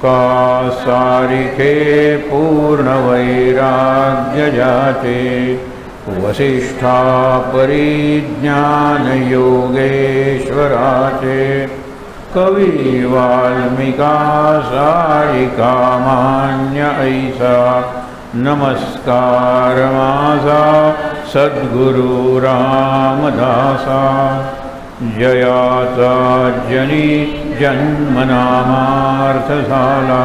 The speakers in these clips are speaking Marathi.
तुका सारिखे पूर्ण वैराग्य जाचे वसिष्ठा परिज्ञान योगेश्वराचे कवी वाल्मिका सारिका मान्य ऐसा नमस्कार माझा सद्गुरु रामदासा जयाचा जनी जन्मनामार्थ झाला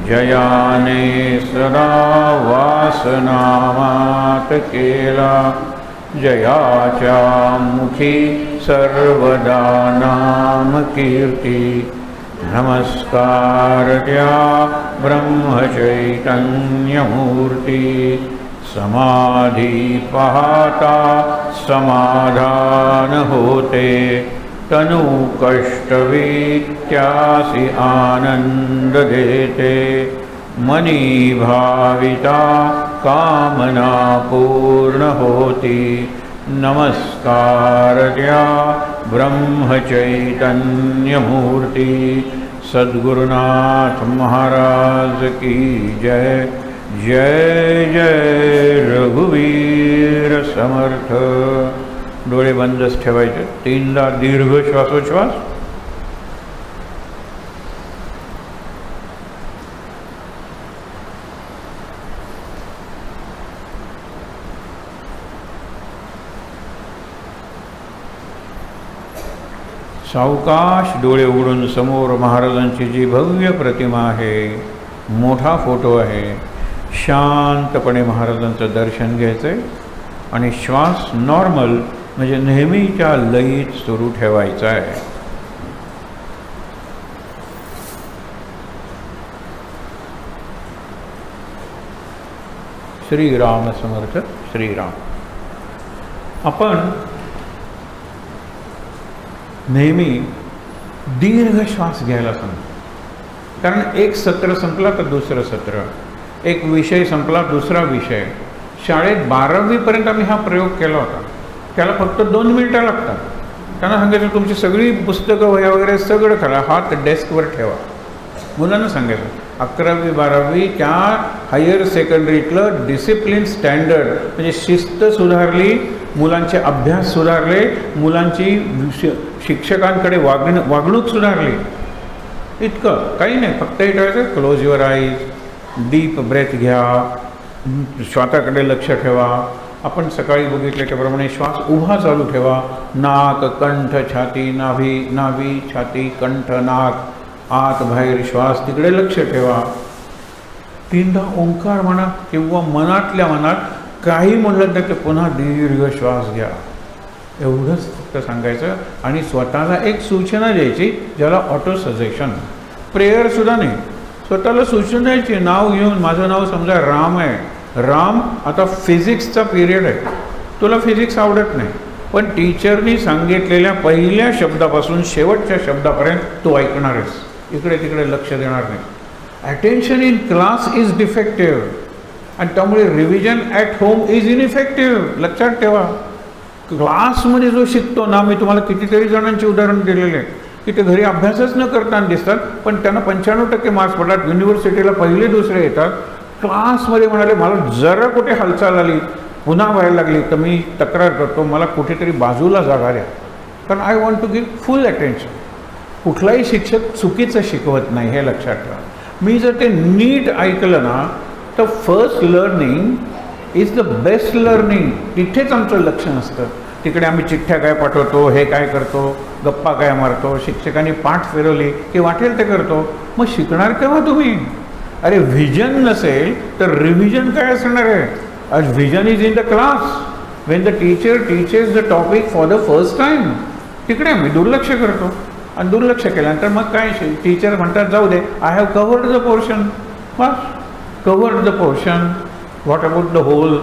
जयाने सदा वासनामात केला जयाच्या मुखी सर्वदा नाम कीर्ती नमस्कार त्या ब्रह्मचैतन्य मूर्ती समाधी पाहता समाधान होते तनु कष्टवी त्यासी आनंद देते मनी भाविता कामना पूर्ण होती नमस्कार त्या ब्रह्मचैतन्य मूर्ती सद्गुरुनाथ महाराज की जय जय जय रघुवीर समर्थ। डोळे बंदच ठेवायचे, तीनदा दीर्घ श्वासोच्छ्वास। सावकाश डोळे उघडून समोर महाराजांची जी भव्य प्रतिमा आहे, मोठा फोटो आहे, शांतपणे महाराजांचं दर्शन घ्यायचंय आणि श्वास नॉर्मल म्हणजे नेहमीच्या लयीत सुरू ठेवायचा आहे। श्रीराम समर्थ श्रीराम। आपण नेहमी दीर्घ श्वास घ्यायला सांगतो, कारण एक सत्र संपला तर दुसरं सत्र, एक विषय संपला दुसरा विषय। शाळेत 12वी पर्यंत आम्ही हा प्रयोग केला होता, त्याला फक्त 2 मिनिटं लागतात। त्यांना सांगायचं तुमची सगळी पुस्तकं वह्या वगैरे सगळं करा, हात डेस्कवर ठेवा। मुलांना सांगायचं 11वी 12वी त्या हायर सेकंडरीतलं डिसिप्लिन स्टँडर्ड म्हणजे शिस्त सुधारली, मुलांचे अभ्यास सुधारले, मुलांची शिक्षकांकडे वागणूक सुधारली। इतकं काही नाही, फक्त हे ठेवायचं close your eyes, deep breath घ्या, श्वासाकडे लक्ष ठेवा। आपण सकाळी बघितले त्याप्रमाणे श्वास उभा चालू ठेवा, नाक कंठ छाती नाभी, नाभी छाती कंठ नाक, आत बाहेर श्वास तिकडे लक्ष ठेवा। 3दा ओंकार म्हणा किंवा मनातल्या मनात काही म्हणलं तर पुन्हा दीर्घ श्वास घ्या, एवढंच फक्त सांगायचं। आणि स्वतःला एक सूचना द्यायची ज्याला ऑटो सजेशन, प्रेयरसुद्धा नाही, स्वतःला सूचना द्यायची। नाव घेऊन, माझं नाव समजा राम आहे, राम आता फिजिक्सचा पिरियड आहे, तुला फिजिक्स आवडत नाही, पण टीचरनी सांगितलेल्या पहिल्या शब्दापासून शेवटच्या शब्दापर्यंत तू ऐकणार आहेस, इकडे तिकडे लक्ष देणार नाही। Attention in class is defective आणि त्यामुळे रिव्हिजन ॲट होम इज इनइफेक्टिव्ह। लक्षात ठेवा, क्लासमध्ये जो शिकतो ना, मी तुम्हाला कितीतरी जणांची उदाहरण दिलेले आहे की ते घरी अभ्यासच न करताना दिसतात, पण त्यांना 95% मार्क्स पडतात, युनिव्हर्सिटीला पहिले दुसरे येतात। क्लासमध्ये म्हणाले मला जरा कुठे हालचाल आली, पुन्हा व्हायला लागली तर मी तक्रार करतो, मला कुठेतरी बाजूला जागा द्या, कारण I want to give full attention. कुठलाही शिक्षक चुकीचं शिकवत नाही, हे लक्षात ठेवा। मी जर ते नीट ऐकलं ना तर first learning is the best learning. तिथेच आमचं लक्ष नसतं, तिकडे आम्ही चिठ्ठ्या काय पाठवतो, हे काय करतो, गप्पा काय मारतो, शिक्षकांनी पाठ फिरवली की वाटेल ते करतो, मग शिकणार केव्हा तुम्ही? अरे व्हिजन नसेल तर रिव्हिजन काय असणार आहे? आज vision is in the class, Wien the teacher teaches the topic for the first time, तिकडे आम्ही दुर्लक्ष करतो आणि दुर्लक्ष केल्यानंतर मग काय टीचर म्हणतात जाऊ दे, I have covered the portion, बस covered the portion, what about the whole?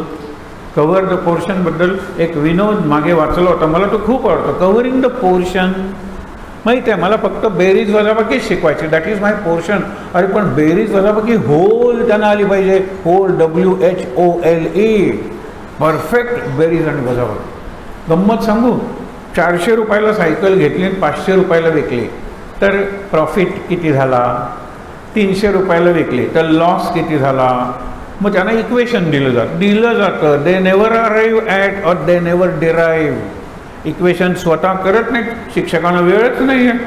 Cover the पोर्शनबद्दल एक विनोद मागे वाचला होता, मला तो खूप आवडतो। कव्हरिंग द पोर्शन माहीत आहे, मला फक्त बेरीज वजाबाकीच शिकवायची, दॅट इज माय पोर्शन। अरे पण बेरीज वजाबाकी होल त्यांना आली पाहिजे, होल WHOLE, परफेक्ट बेरीज आणि वजाबाकी। गंमत सांगू, 400 रुपयाला सायकल घेतली आणि 500 रुपयाला विकली, तर प्रॉफिट किती झाला? 300 रुपयाला विकली तर लॉस किती झाला. मग त्यांना इक्वेशन दिलं जातं. दे नेवर अराईव्ह ॲट और दे नेवर डिराईव्ह. इक्वेशन स्वतः करत नाहीत, शिक्षकांना वेळच नाही आहे,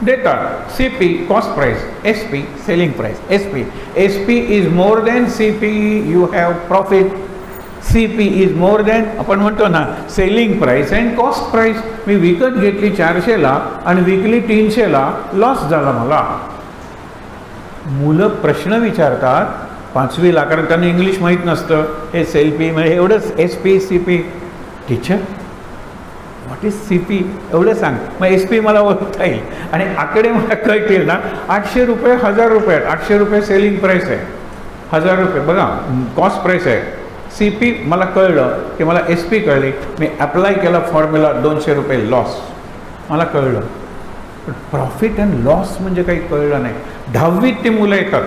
देतात. CP cost price, SP selling price. SP is more than CP, you have profit. CP is more than, आपण म्हणतो ना, selling price and cost price. मी विकत घेतली 400ला आणि विकली 300ला, लॉस झाला मला. मुलं प्रश्न विचारतात 5वीला, कारण त्यांना इंग्लिश माहीत नसतं. हे सेल्फी म्हणजे एवढंच SP CP. Teacher what is CP एवढं सांग. मग SP मला ओळखता येईल आणि आकडे मला कळतील ना. 800 रुपये 1000 रुपये आहेत. 800 रुपये सेलिंग प्राईस आहे, 1000 रुपये बघा कॉस्ट प्राईस आहे. CP मला कळलं की मला SP कळली, मी अप्लाय केला फॉर्म्युला, 200 रुपये लॉस मला कळलं. प्रॉफिट अँड लॉस म्हणजे काही कळलं नाही. 10वीत ते मुलं येतात.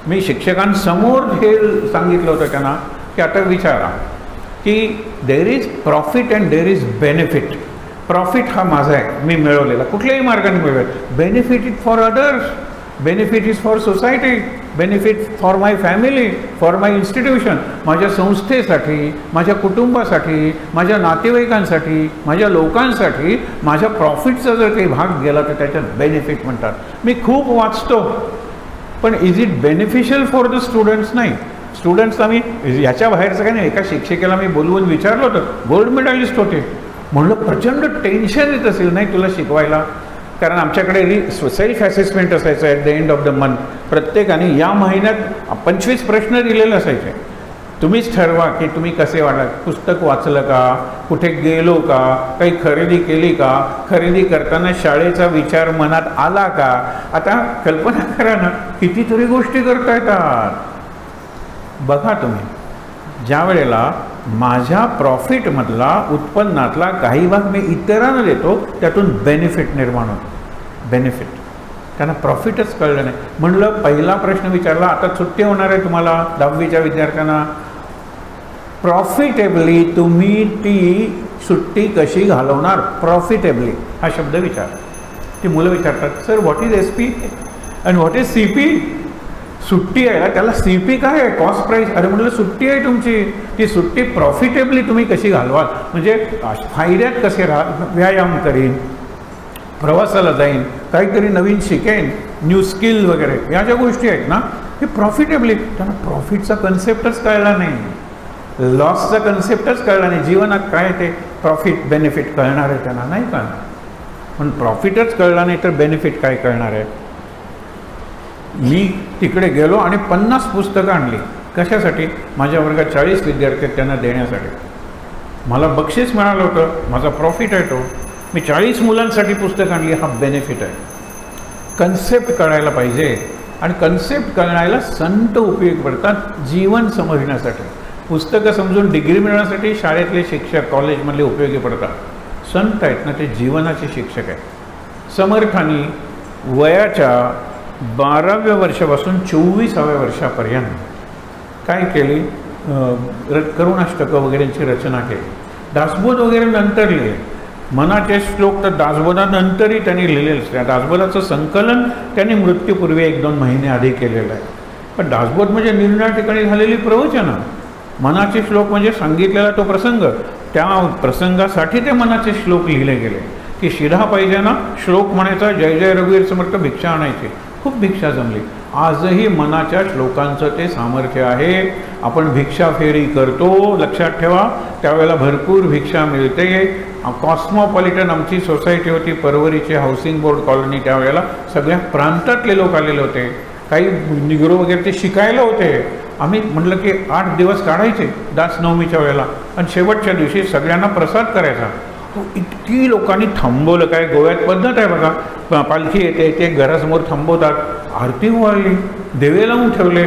मी शिक्षकांसमोर हे सांगितलं होतं त्यांना की आता विचारा की there is profit and there is benefit. Profit हा माझा आहे, मी मिळवलेला, कुठल्याही मार्गाने मिळवेल. Benefit is for others, benefit is for society, benefit for my family, for my institution. माझ्या संस्थेसाठी, माझ्या कुटुंबासाठी, माझ्या नातेवाईकांसाठी, माझ्या लोकांसाठी माझ्या प्रॉफिटचा जर काही भाग गेला तर त्याच्यात बेनिफिट म्हणतात. मी खूप वाचतो, पण is it beneficial for the students? नाही. स्टुडंट्सला मी याच्या बाहेरचं काही नाही. एका शिक्षिकेला मी बोलवून विचारलं होतं, गोल्ड मेडलिस्ट होते. म्हणलं प्रचंड टेन्शन येत असेल नाही तुला शिकवायला, कारण आमच्याकडे सेल्फ असेसमेंट असायचं at the end of the month. प्रत्येकाने या महिन्यात 25 प्रश्न दिलेले असायचे. तुम्हीच ठरवा की तुम्ही कसे वाटला, पुस्तक वाचलं का, कुठे गेलो का, काही खरेदी केली का, खरेदी करताना शाळेचा विचार मनात आला का. आता कल्पना करा ना, कितीतरी गोष्टी करता येतात. बघा तुम्ही, ज्या वेळेला माझ्या प्रॉफिटमधला, उत्पन्नातला काही भाग मी इतरांना देतो, त्यातून बेनिफिट निर्माण होतो. बेनिफिट त्यांना प्रॉफिटच कळलं नाही. म्हणलं पहिला प्रश्न विचारला, आता सुट्टी होणार आहे तुम्हाला 10वीच्या विद्यार्थ्यांना, प्रॉफिटेबली तुम्ही ती सुट्टी कशी घालवणार. प्रॉफिटेबली हा शब्द विचार. ती मुलं विचारतात, sir what is SP and what is CP. सुट्टी आहे त्याला CP काय आहे, कॉस्ट प्राईस. अरे म्हटलं सुट्टी आहे तुमची, ती सुट्टी प्रॉफिटेबली तुम्ही कशी घालवाल, म्हणजे फायद्यात कसे व्यायाम करीन, प्रवासाला जाईन, काहीतरी नवीन शिकेन, न्यू स्किल वगैरे, या ज्या गोष्टी आहेत ना, हे प्रॉफिटेबली. त्यांना प्रॉफिटचा कन्सेप्टच कळला नाही, लॉसचा कन्सेप्टच कळला नाही. जीवनात काय ते प्रॉफिट बेनिफिट कळणार आहे त्यांना नाही कळणार. पण प्रॉफिटच कळला नाही तर बेनिफिट काय कळणार आहे. मी तिकडे गेलो आणि 50 पुस्तकं आणली. कशासाठी? माझ्या वर्गात 40 विद्यार्थी आहेत, त्यांना देण्यासाठी. मला बक्षीस मिळालं होतं, माझा प्रॉफिट आहे तो. मी 40 मुलांसाठी पुस्तक आणली, हा बेनिफिट आहे. कन्सेप्ट कळायला पाहिजे आणि कन्सेप्ट कळायला संत उपयोग पडतात जीवन समजण्यासाठी. पुस्तकं समजून डिग्री मिळवण्यासाठी शाळेतले शिक्षक, कॉलेजमधले उपयोगी पडतात. संत आहेत ना, ते जीवनाचे शिक्षक आहेत. समर्थांनी वयाच्या 12व्या वर्षापासून 24व्या वर्षापर्यंत काय केली, करुणाष्टकं वगैरेंची रचना केली. दासबोध वगैरे नंतर लिहिले. मनाचे श्लोक तर दासबोधानंतरही त्यांनी लिहिलेलं असते. दासबोधाचं संकलन त्यांनी मृत्यूपूर्वी 1-2 महिने आधी केलेलं आहे. पण दासबोध म्हणजे निर्णय ठिकाणी झालेली प्रवचनं. मनाचे श्लोक म्हणजे सांगितलेला तो प्रसंग, त्या प्रसंगासाठी ते मनाचे श्लोक लिहिले गेले. की शिधा पाहिजे ना, श्लोक म्हणायचा, जय जय रघुवीर समर्थ, भिक्षा आणायची. खूप भिक्षा जमली. आजही मनाच्या श्लोकांचं ते सामर्थ्य आहे. आपण भिक्षा फेरी करतो, लक्षात ठेवा, त्यावेळेला भरपूर भिक्षा मिळते. कॉस्मोपॉलिटन आमची सोसायटी होती, परवरीची हाऊसिंग बोर्ड कॉलनी. त्यावेळेला सगळ्या प्रांतातले लोक आलेले होते, काही निग्रो वगैरे ते शिकायला होते. आम्ही म्हटलं की 8 दिवस काढायचे दासनवमीच्या वेळेला आणि शेवटच्या दिवशी सगळ्यांना प्रसाद करायचा. इतकी लोकांनी थांबवलं. काय गोव्यात पद्धत आहे बघा, पालखी येते, ते घरासमोर थांबवतात, आरती वाढली, देवे लावून ठेवले.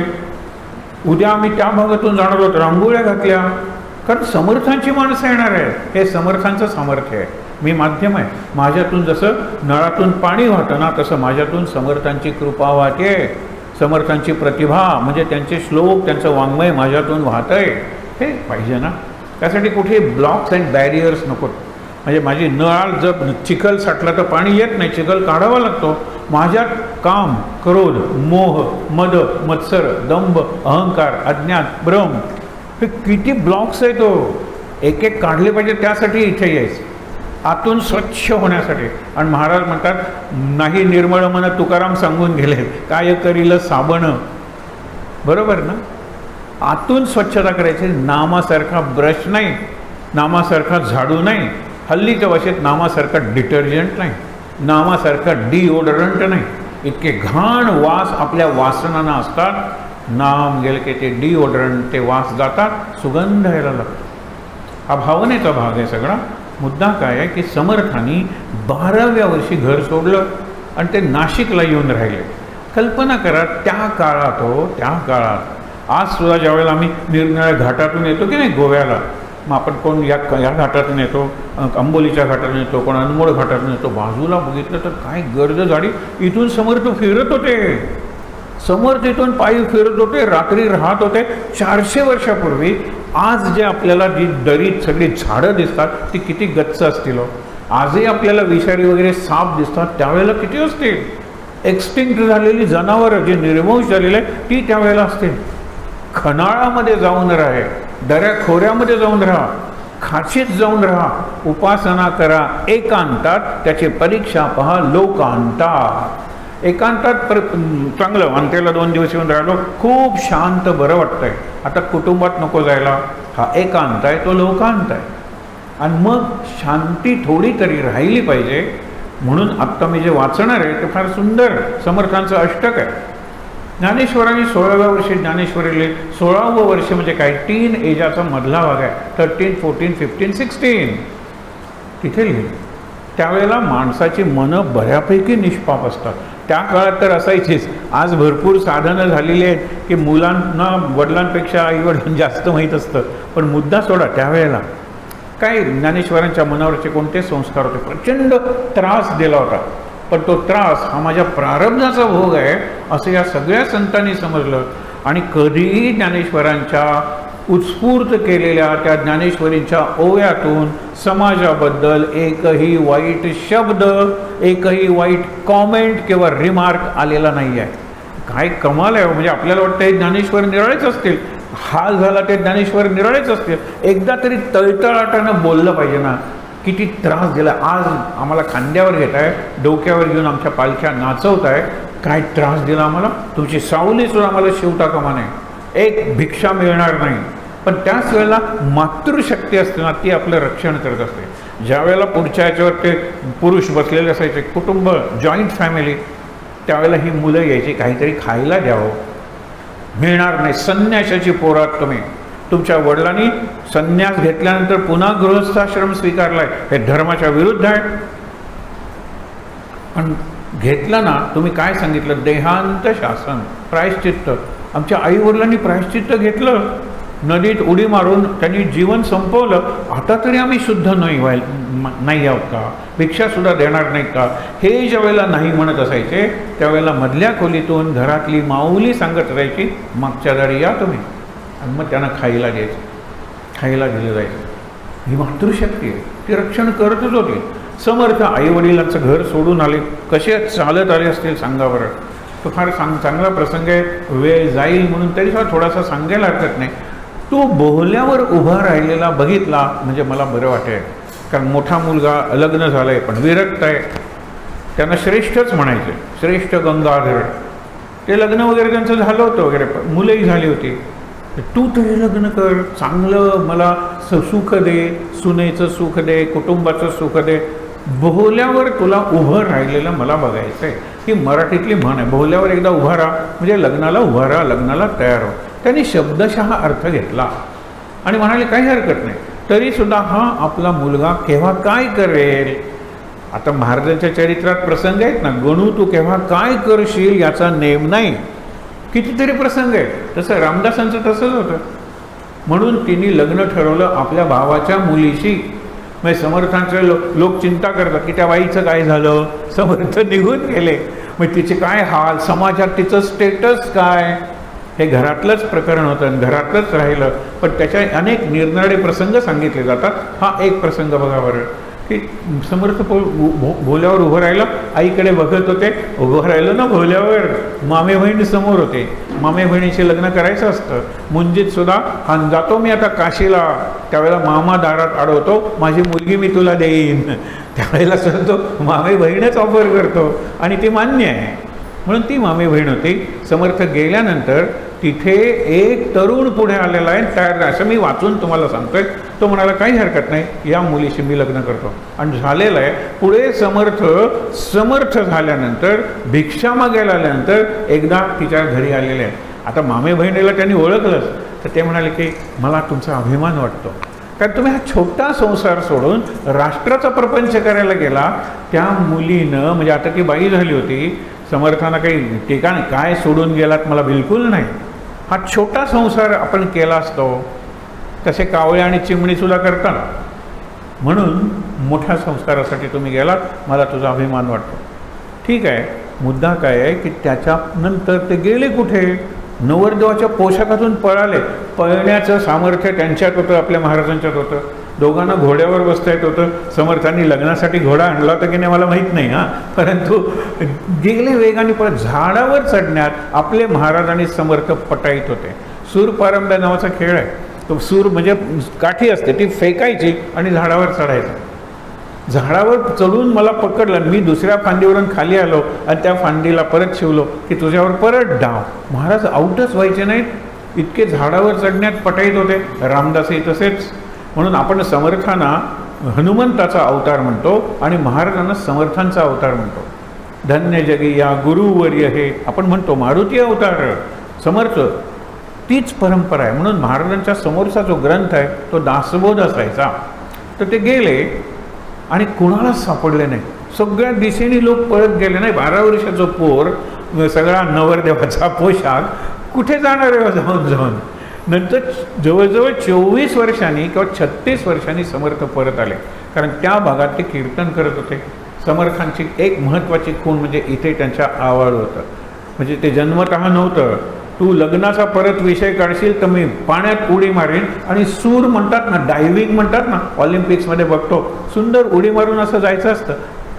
उद्या आम्ही त्या भागातून जाणार होतो, रांगोळ्या घातल्या, कारण समर्थांची माणसं येणार आहे. हे समर्थांचं सामर्थ्य आहे. मी माध्यम आहे. माझ्यातून जसं नळातून पाणी वाहतं ना, तसं माझ्यातून समर्थांची कृपा वाहते. समर्थांची प्रतिभा म्हणजे त्यांचे श्लोक, त्यांचं वाङ्मय माझ्यातून वाहतं आहे. हे पाहिजे ना. त्यासाठी कुठे ब्लॉक्स अँड बॅरियर्स नको. म्हणजे माझी नळ जर चिखल साठला तर पाणी येत नाही, चिखल काढावा लागतो. माझ्यात काम, क्रोध, मोह, मद, मत्सर, दंभ, अहंकार, अज्ञान, भ्रम, हे किती ब्लॉक्स आहे. तो एक एक काढले पाहिजे. त्यासाठी इथे यायचं, आतून स्वच्छ होण्यासाठी. आणि महाराज म्हणतात, नाही निर्मळ मन तुकाराम सांगून गेले, काय करील साबण. बरोबर ना. आतून स्वच्छता करायची. नामासारखा ब्रश नाही, नामासारखा झाडू नाही, हल्लीच्या भाषेत नामासारखा डिटर्जंट नाही, नामासारखा डिओडरंट नाही. इतके घाण वास आपल्या वासनांना असतात. नाम गेलं की ते डिओडरंट, ते वास जातात, सुगंध यायला लागतो. हा भावनेचा भाग आहे सगळा. मुद्दा काय आहे की समर्थांनी 12व्या वर्षी घर सोडलं आणि ते नाशिकला येऊन राहिले. कल्पना करा त्या काळात आज सुद्धा ज्यावेळेला आम्ही निरनिराळ्या घाटातून येतो की नाही गोव्याला, मग आपण कोण या घाटातून येतो, अंबोलीच्या घाटातून येतो, कोण अनमोड घाटातून येतो, बाजूला बघितलं तर काय गर्द गाडी. इथून समर्थ फिरत होते, समर्थ इथून पायी फिरत होते, रात्री राहत होते. 400 वर्षापूर्वी. आज जे आपल्याला जी दरीत सगळी झाडं दिसतात ती किती गच्च असतील. आजही आपल्याला विषारी वगैरे साप दिसतात, त्यावेळेला किती असतील. एक्सटिंक्ट झालेली जनावरं जी निर्वंश झालेली आहे ती त्यावेळेला असतील. खनाळामध्ये जाऊन राहा, दऱ्या खोऱ्यामध्ये जाऊन राहा, खाचीत जाऊन राहा, उपासना करा एकांतात, त्याची परीक्षा पहा लोकांतात. एकांतात चांगलं. अंतेला 2 दिवस येऊन राहिलो, खूप शांत बरं वाटतंय. आता कुटुंबात नको जायला, हा एकांत आहे, तो लोकांत आहे. आणि मग शांती थोडी तरी राहिली पाहिजे. म्हणून आत्ता मी जे वाचणार आहे ते फार सुंदर समर्थांचं अष्टक आहे. ज्ञानेश्वरांनी 16व्या वर्षी ज्ञानेश्वरीले, 16वं वर्ष म्हणजे काय, टीन एजाचा मधला भाग आहे. 13, 14, 15, 16 तिथे लिहिलं. त्यावेळेला माणसाची मनं बऱ्यापैकी निष्पाप असतात. त्या काळात तर असायचीच. आज भरपूर साधनं झालेली आहेत की मुलांना वडिलांपेक्षा आईवडिलांना जास्त माहीत असतं. पण मुद्दा सोडा, त्यावेळेला काय ज्ञानेश्वरांच्या मनावरचे कोणते संस्कार होते. प्रचंड त्रास दिला होता. पण तो त्रास हा माझ्या प्रारब्धाचा भोग आहे असं या सगळ्या संतांनी समजलं. आणि कधीही ज्ञानेश्वरांच्या उत्स्फूर्त केलेल्या त्या ज्ञानेश्वरींच्या ओव्यातून समाजाबद्दल एकही वाईट शब्द, एकही वाईट कॉमेंट किंवा रिमार्क आलेला नाही आहे. काय कमाल आहे. म्हणजे आपल्याला वाटतं हे ज्ञानेश्वर निराळेच असतील, हाल झाला ते ज्ञानेश्वर निराळेच असतील. एकदा तरी तळतळाटानं बोललं पाहिजे ना. किती त्रास दिला. आज आम्हाला खांद्यावर घेत आहे, डोक्यावर घेऊन आमच्या पालख्या नाचवत आहे. काय त्रास दिला आम्हाला. तुमची सावलीसुद्धा आम्हाला शिवता कामा नये, एक भिक्षा मिळणार नाही. पण त्याच वेळेला मातृशक्ती असते ना, ती आपलं रक्षण करत असते. ज्या वेळेला पुढच्या याच्यावर ते पुरुष बसलेले असायचे, कुटुंब, जॉईंट फॅमिली, त्यावेळेला ही मुलं यायची, काहीतरी खायला द्यावं, मिळणार नाही. संन्यासाची पोरात तुम्ही, तुमच्या वडिलांनी संन्यास घेतल्यानंतर पुन्हा गृहस्थाश्रम स्वीकारलाय, हे धर्माच्या विरुद्ध आहे. पण घेतला ना तुम्ही, काय सांगितलं, देहांत शासन, प्रायश्चित्त. आमच्या आईवडिलांनी प्रायश्चित्त घेतलं, नदीत उडी मारून त्यांनी जीवन संपवलं. आता तरी आम्ही शुद्ध नाही आहोत का, भिक्षासुद्धा देणार नाहीत का, हे ज्या वेळेला नाही म्हणत असायचे त्यावेळेला मधल्या खोलीतून घरातली माऊली सांगत राहायची, मागच्या दारी या तुम्ही. आणि मग त्यांना खायला द्यायचं, खायला दिलं जायचं. ही मातृशक्ती आहे, ती रक्षण करतच होती. समर्थ आईवडिलांचं घर सोडून आले, कसे चालत आले असतील सांगा बरं. तो फार चांगला प्रसंग आहे. वेळ जाईल म्हणून तरी सुद्धा थोडासा सांगायला हरकत नाही. तो बोहल्यावर उभा राहिलेला बघितला म्हणजे मला बरं वाटेल. कारण मोठा मुलगा लग्न झालं आहे पण विरक्त आहे, त्यांना श्रेष्ठच म्हणायचे, श्रेष्ठ गंगाधर. ते लग्न वगैरे त्यांचं झालं होतं वगैरे, मुलंही झाली होती. तू तरी लग्न कर, चांगलं मला सुख दे, सुनेचं सुख दे, कुटुंबाचं सुख दे. बोहल्यावर तुला उभं राहिलेलं मला बघायचं आहे. ही मराठीतली म्हण आहे, बोहल्यावर एकदा उभा राहा म्हणजे लग्नाला उभा राहा, लग्नाला तयार हो. त्यांनी शब्दशः अर्थ घेतला आणि म्हणाले काही हरकत नाही. तरीसुद्धा हा आपला मुलगा केव्हा काय करेल. आता महाराजांच्या चरित्रात प्रसंग आहेत ना, गणू तू केव्हा काय करशील याचा नेम नाही, कितीतरी प्रसंग आहे. तसं रामदासांचं तसंच होतं. म्हणून तिने लग्न ठरवलं आपल्या भावाच्या मुलीशी. म्हणजे समर्थांचे लोक चिंता करतात की त्या बाईचं काय झालं, समर्थ निघून गेले, मग तिचे काय हाल, समाजात तिचं स्टेटस काय. हे घरातलंच प्रकरण होतं आणि घरातलंच राहिलं. पण त्याच्या अनेक निरनिराळे प्रसंग सांगितले जातात. हा एक प्रसंग बघा बरं. की समर्थ भोल्यावर उभं राहिलं, आईकडे बघत होते, उभं राहिलं ना भोल्यावर, मामे बहीण समोर होते, मामे बहिणीचे लग्न करायचं असतं. मुंजीत सुद्धा हा जातो मी आता काशीला, त्यावेळेला मामा दारात अडवतो, माझी मुलगी मी तुला देईन, त्यावेळेला सुद्धा तो मामे बहीणच ऑफर करतो आणि ती मान्य आहे. म्हणून ती मामे बहीण होती. समर्थ गेल्यानंतर तिथे एक तरुण पुढे आलेला आहे तयार, असं मी वाचून तुम्हाला सांगतोय. तो म्हणाला काही हरकत नाही, या मुलीशी मी लग्न करतो. आणि झालेलं आहे. पुढे समर्थ झाल्यानंतर भिक्षा मागायला आल्यानंतर एकदा तिच्या घरी आलेले आहे. आता मामे बहिणीला त्यांनी ओळखलंच, तर ते म्हणाले की मला तुमचा अभिमान वाटतो, कारण तुम्ही हा छोटा संसार सोडून राष्ट्राचा प्रपंच करायला गेला. त्या मुलीनं, म्हणजे आता ती बाई झाली होती, समर्थांना काही ठिकाण काय सोडून गेलात मला बिलकुल नाही, हा छोटा संसार आपण केला असतो. तसे कावळे आणि चिमणीसुद्धा करतात, म्हणून मोठ्या संस्कारासाठी तुम्ही गेलात, मला तुझा अभिमान वाटतो. ठीक आहे. मुद्दा काय आहे की त्याच्यानंतर ते गेले कुठे? नवरदेवाच्या पोशाखातून पळाले. पळण्याचं सामर्थ्य त्यांच्यात होतं, आपल्या महाराजांच्यात होतं. दोघांना घोड्यावर बसता येत होतं. समर्थांनी लग्नासाठी घोडा आणला होता की नाही मला माहीत नाही, परंतु गेले वेगाने पळत. झाडावर चढण्यात आपले महाराज आणि समर्थ पटाईत होते. सूरपारंब्या नावाचा खेळ आहे. तो सूर म्हणजे काठी असते, ती फेकायची आणि झाडावर चढायचं. झाडावर चढून मला पकडलं, मी दुसऱ्या फांदीवरून खाली आलो आणि त्या फांदीला परत शिवलो की तुझ्यावर परत डाव. महाराज आऊटच व्हायचे नाहीत, इतके झाडावर चढण्यात पटाईत होते. रामदासही तसेच. म्हणून आपण समर्थांना हनुमंताचा अवतार म्हणतो आणि महाराजांना समर्थांचा अवतार म्हणतो. धन्य जगी या गुरुवर्य हे आपण म्हणतो. मारुती अवतार, समर्थ, तीच परंपरा आहे. म्हणून महाराजांच्या समोरचा जो ग्रंथ आहे तो दासबोध असायचा. तर ते गेले आणि कुणालाच सापडले नाही. सगळ्या दिशेने लोक पळत गेले. नाही, 12 वर्षाचं पोर, सगळा नवरदेवाचा पोशाख, कुठे जाणार आहे जाऊन जाऊन. नंतर जवळजवळ 24 वर्षांनी किंवा 36 वर्षांनी समर्थ परत आले, कारण त्या भागात ते कीर्तन करत होते. समर्थांची एक महत्त्वाची खूण म्हणजे इथे त्यांच्या आवाळ होतं. म्हणजे ते जन्मतः नव्हतं. तू लग्नाचा परत विषय काढशील तर मी पाण्यात उडी मारेन. आणि सूर म्हणतात ना, डायव्हिंग म्हणतात ना, ऑलिम्पिक्समध्ये बघतो, सुंदर उडी मारून असं जायचं असतं.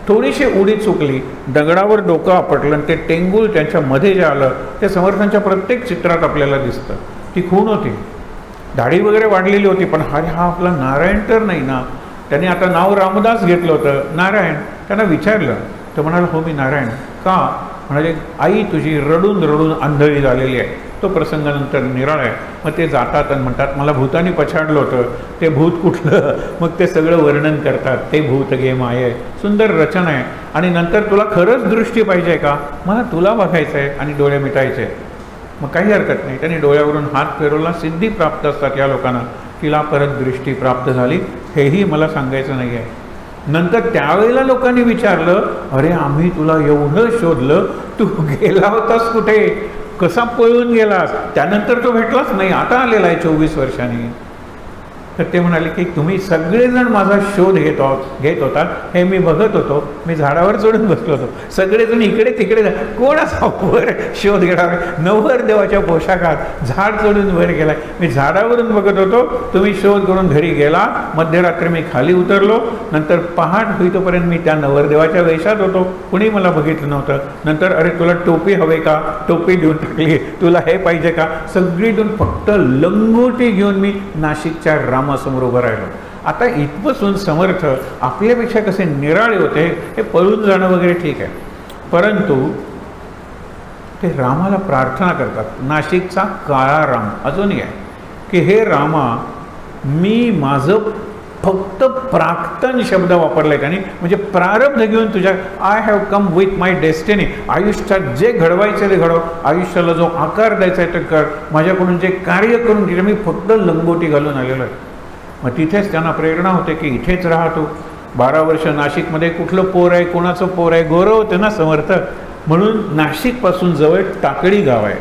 थोडीशी उडी चुकली, दगडावर डोकं आपटलं आणि ते टेंगूळ त्यांच्या मध्ये जे आलं ते समर्थांच्या प्रत्येक चित्रात आपल्याला दिसतं. ती खूण होती. दाढी वगैरे वाढलेली होती, पण हा आपला नारायण तर नाही ना. त्याने आता नाव रामदास घेतलं होतं, नारायण. त्यांना विचारलं तर म्हणाला हो मी नारायण. का? म्हणाले आई तुझी रडून रडून आंधळी झालेली आहे. तो प्रसंग नंतर निराळ आहे. मग ते जातात आणि म्हणतात मला भूताने पछाडलं होतं, ते भूत कुठलं, मग ते सगळं वर्णन करतात. ते भूत गे माये, सुंदर रचना आहे. आणि नंतर तुला खरंच दृष्टी पाहिजे का? मला तुला बघायचं आहे आणि डोळे मिटायचे. मग काही हरकत नाही. त्यांनी डोळ्यावरून हात फिरवला. सिद्धी प्राप्त असतात या लोकांना. तिला परत दृष्टी प्राप्त झाली. हेही मला सांगायचं नाही आहे. नंतर त्यावेळेला लोकांनी विचारलं अरे आम्ही तुला एवढं शोधलं, तू गेला होतास कुठे, कसा पळून गेलास? त्यानंतर तो भेटलाच नाही, आता आलेला आहे 24 वर्षांनी. तर ते म्हणाले की तुम्ही सगळेजण माझा शोध घेत होतात, हे मी बघत होतो. मी झाडावर चढून बसलो होतो. सगळेजण इकडे तिकडे, कोण असा वर शोध घेणार? नवरदेवाच्या पोशाखात झाड चढून वर गेलाय. मी झाडावरून बघत होतो, तुम्ही शोध करून घरी गेला. मध्यरात्री मी खाली उतरलो. नंतर पहाट होईतोपर्यंत मी त्या नवरदेवाच्या वेशात होतो. कुणी मला बघितलं नव्हतं. नंतर अरे तुला टोपी हवे का? टोपी देऊन टाकली. तुला हे पाहिजे का? सगळी देऊन फक्त लंगोटी घेऊन मी नाशिकच्या रामासमोर उभं राहिलो. आता इथपासून समर्थ आपल्यापेक्षा कसे निराळे होते. हे पळून जाणं वगैरे ठीक आहे, परंतु ते रामाला प्रार्थना करतात. नाशिकचा काळा राम अजूनही आहे की हे रामा, मी माझं फक्त प्राक्तन शब्द वापरलाय त्यांनी, म्हणजे प्रारब्ध घेऊन तुझ्या, I have come with my destiny. आयुष्यात जे घडवायचं ते घडव, आयुष्याला जो आकार द्यायचा आहे ते कर. माझ्याकडून जे कार्य करून दिलं मी फक्त लंगोटी घालून आलेलो आहे. मग तिथेच त्यांना प्रेरणा होते की इथेच राहतो. 12 वर्ष नाशिकमध्ये कुठलं पोर आहे, कोणाचं पोर आहे, गौरव होते ना समर्थ. म्हणून नाशिकपासून जवळ टाकळी गाव आहे,